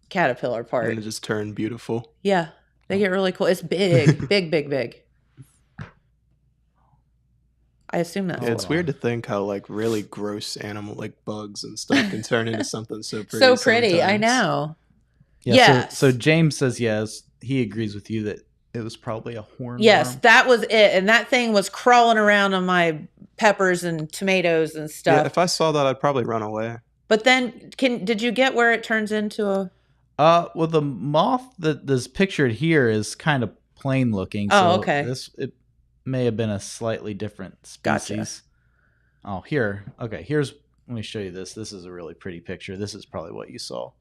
caterpillar part. And it just turned beautiful. Yeah. They get really cool. It's big, big, big, big. I assume that's Yeah, it's on. weird to think how like really gross animal like bugs and stuff can turn into something so pretty. so pretty. I sometimes. know. Yeah. Yes. So James says yes. He agrees with you that it was probably a hornworm. Yes, that was it. And that thing was crawling around on my peppers and tomatoes and Yeah, stuff. if I saw that, I'd probably run away. But then did you get where it turns into a Well, the moth that is pictured here is kind of plain looking. Oh, so okay. It may have been a slightly different species. Gotcha. Oh, here. Okay, let me show you this. This is a really pretty picture. This is probably what you saw.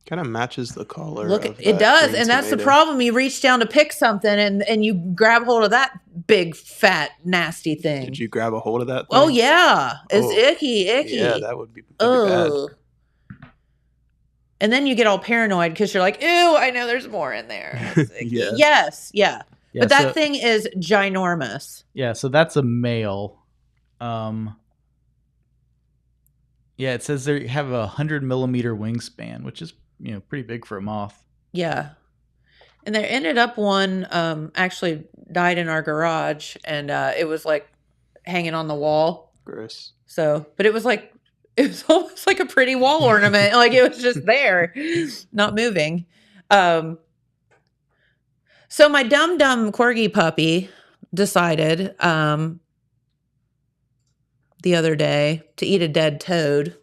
Kind of matches the color. look? of It that does, green and that's the tomato. problem. You reach down to pick something, and you grab hold of that big, fat, nasty thing. Did you grab a hold of that? Oh thing? yeah, it's Oh. icky, icky. Yeah, that'd be bad. Ugh. And then you get all paranoid because you're like, "Ew, I know there's more in there." It's icky. Yeah. Yes, yeah. Yeah, But that so, thing is ginormous. Yeah, so that's a male. Yeah, it says they have a 100-millimeter wingspan, which is pretty big for a moth. Yeah. And there ended up one actually died in our garage, and it was like hanging on the wall. Gross. So, but it was almost like a pretty wall ornament. Like it was just there, not moving. So my dumb corgi puppy decided the other day to eat a dead toad.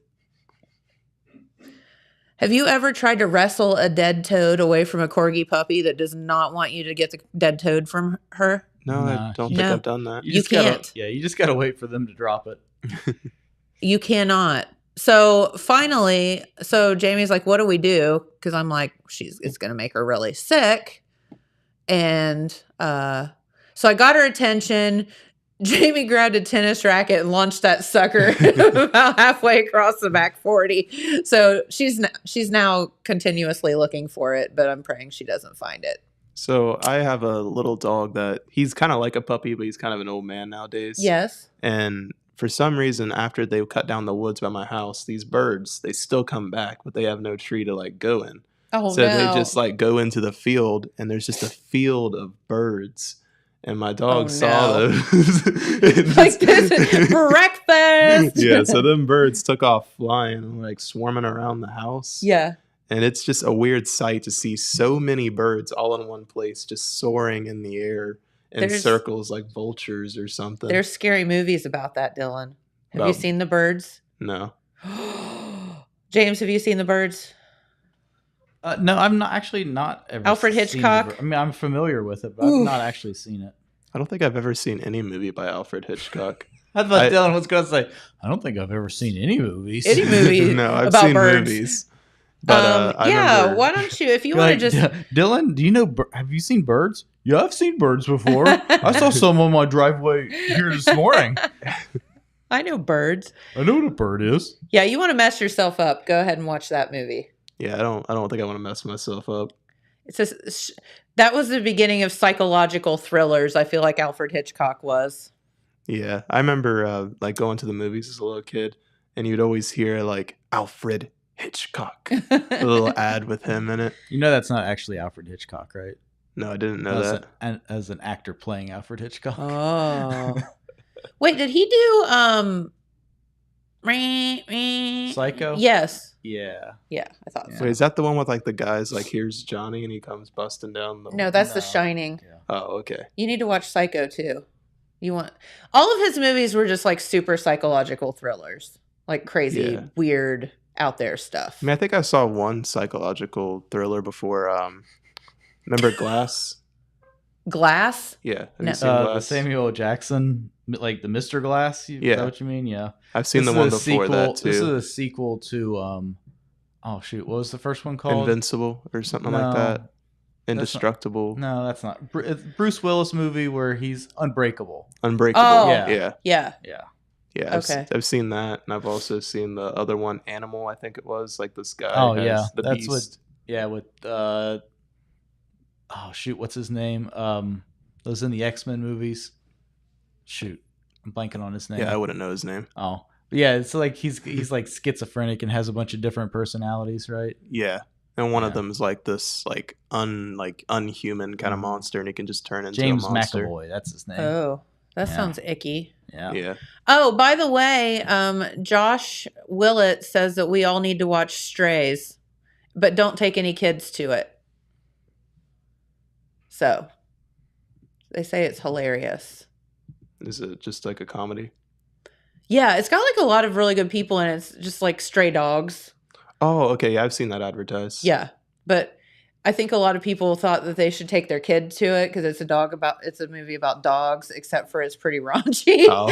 Have you ever tried to wrestle a dead toad away from a corgi puppy that does not want you to get the dead toad from her? No, I Nah, don't no. think I've done that. You just gotta- can't. Yeah, you just gotta wait for them to drop it. You cannot. So finally, Jamie's like, what do we do? Because I'm like, it's going to make her really sick. And so I got her attention. Jamie grabbed a tennis racket and launched that sucker about halfway across the back 40. So she's now continuously looking for it, but I'm praying she doesn't find it. So I have a little dog that he's kind of like a puppy, but he's kind of an old man nowadays. Yes. And for some reason, after they cut down the woods by my house, these birds, they still come back, but they have no tree to like go in. Oh, So no. they just like go into the field, and there's just a field of birds. And my dog Oh, saw no. those. It Like just- this is breakfast. Yeah, so them birds took off flying and like swarming around the house. Yeah. And it's just a weird sight to see so many birds all in one place, just soaring in the air in There's- circles like vultures or something. There's scary movies about that, Dylan. Have you About- seen The Birds? No. James, have you seen The Birds? No, I'm not ever. Alfred seen Hitchcock? I mean, I'm familiar with it, but Oof. I've not actually seen it. I don't think I've ever seen any movie by Alfred Hitchcock. I thought I- Dylan was going to say, I don't think I've ever seen any movies. Any movie No, I've about seen birds. movies. But I yeah, remember, why don't you, if you want to just... Dylan, do you know? Have you seen birds? Yeah, I've seen birds before. I saw some on my driveway here this morning. I know birds. I know what a bird is. Yeah, you want to mess yourself up, go ahead and watch that movie. Yeah, I don't think I want to mess myself up. It's just, that was the beginning of psychological thrillers, I feel like Alfred Hitchcock was. Yeah, I remember like going to the movies as a little kid, and you'd always hear like Alfred Hitchcock, a little ad with him in it. You know that's not actually Alfred Hitchcock, right? No, I didn't know that. As an actor playing Alfred Hitchcock. Oh. Wait, did he do Psycho? Yes. Yeah. Yeah, I thought so. Wait, is that the one with like the guys like here's Johnny and he comes busting down the? No, that's The No. Shining. Yeah. Oh, okay. You need to watch Psycho too. You want all of his movies were just like super psychological thrillers, like crazy, Yeah. weird, out there stuff. I mean, I think I saw one psychological thriller before. Remember Glass? Glass? Yeah, have No. you seen The Glass? Samuel L. Jackson, like the Mr. Glass. Is Yeah. that what you mean? Yeah. I've seen This the is one a before that This is too. a sequel to oh shoot, what was the first one called? Invincible or something No. like that. not- Indestructible, No, that's not. It's Bruce Willis movie where he's unbreakable. Unbreakable. Oh. Yeah. yeah, Yeah. Yeah. yeah. Okay. I've seen that, and I've also seen the other one, Animal. I think it was like this guy. Oh, has yeah. the That's beast. Yeah, with oh shoot, what's his name? Those in the X-Men movies. Shoot, I'm blanking on his name. Yeah, I wouldn't know his name. Oh, but yeah, it's like he's like schizophrenic and has a bunch of different personalities, right? Yeah, and one of Yeah. them is like this like unhuman kind of Mhm. monster, and he can just turn into James a monster. McAvoy, that's his name. Oh, that Yeah. sounds icky. Yeah. Yeah. Oh, by the way, Josh Willett says that we all need to watch Strays, but don't take any kids to it. So they say it's hilarious. Is it just like a comedy? Yeah, it's got like a lot of really good people in it. It's just like stray dogs. Oh, okay. Yeah, I've seen that advertised. Yeah, but I think a lot of people thought that they should take their kid to it because it's a movie about dogs, except for it's pretty raunchy. Oh.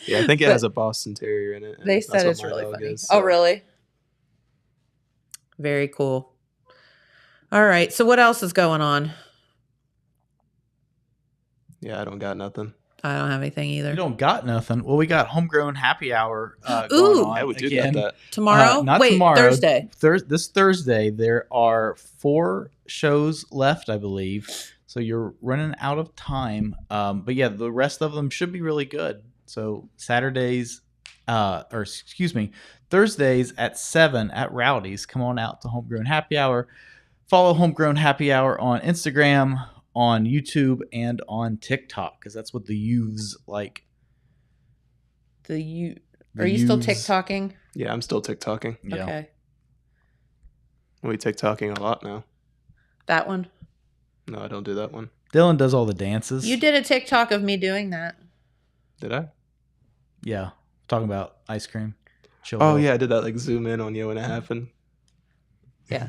Yeah, I think it But has a Boston Terrier in it. and they that's said what it's my really dog funny. is, Oh, so- really? Very cool. All right. So what else is going on? Yeah, I don't got nothing. I don't have anything either. You don't got nothing. Well, we got homegrown happy hour Ooh. going on Yeah, we do again. got that. Tomorrow? Not Wait, tomorrow. Thursday. This Thursday, there are 4 shows left, I believe. So you're running out of time. But yeah, the rest of them should be really good. So Thursdays at 7 at Rowdy's. Come on out to Homegrown Happy Hour. Follow Homegrown Happy Hour on Instagram, on YouTube, and on TikTok, because that's what the youths like. Are you The still U's. TikToking? Yeah, I'm still TikToking. Yeah. Okay. We TikToking a lot now. That one. No, I don't do that one. Dylan does all the dances. You did a TikTok of me doing that. Did I? Yeah. Talking about ice cream. Chill Oh Bill. yeah, I did that like zoom in on you and it happened. Yeah.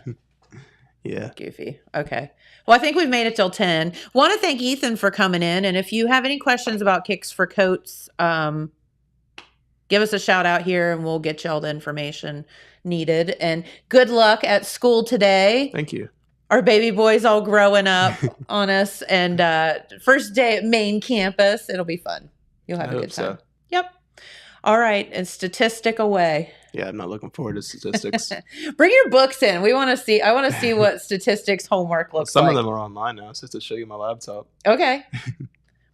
Yeah. Goofy. Okay. Well, I think we've made it till 10. Want to thank Ethan for coming in. And if you have any questions about Kicks for Coats, give us a shout out here and we'll get you all the information needed. And good luck at school today. Thank you. Our baby boy's all growing up on us. And first day at main campus. It'll be fun. You'll have I a hope good time. so. Yep. All right. And statistic away. Yeah, I'm not looking forward to statistics. Bring your books in. I want to see what statistics homework looks Some like. of them are online now, so just to show you my laptop. Okay.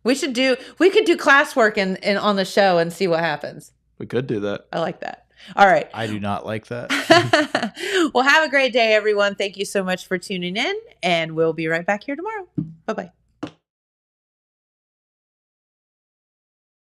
We could do classwork in on the show and see what happens. We could do that. I like that. All right. I do not like that. Well, have a great day, everyone. Thank you so much for tuning in, and we'll be right back here tomorrow. Bye-bye.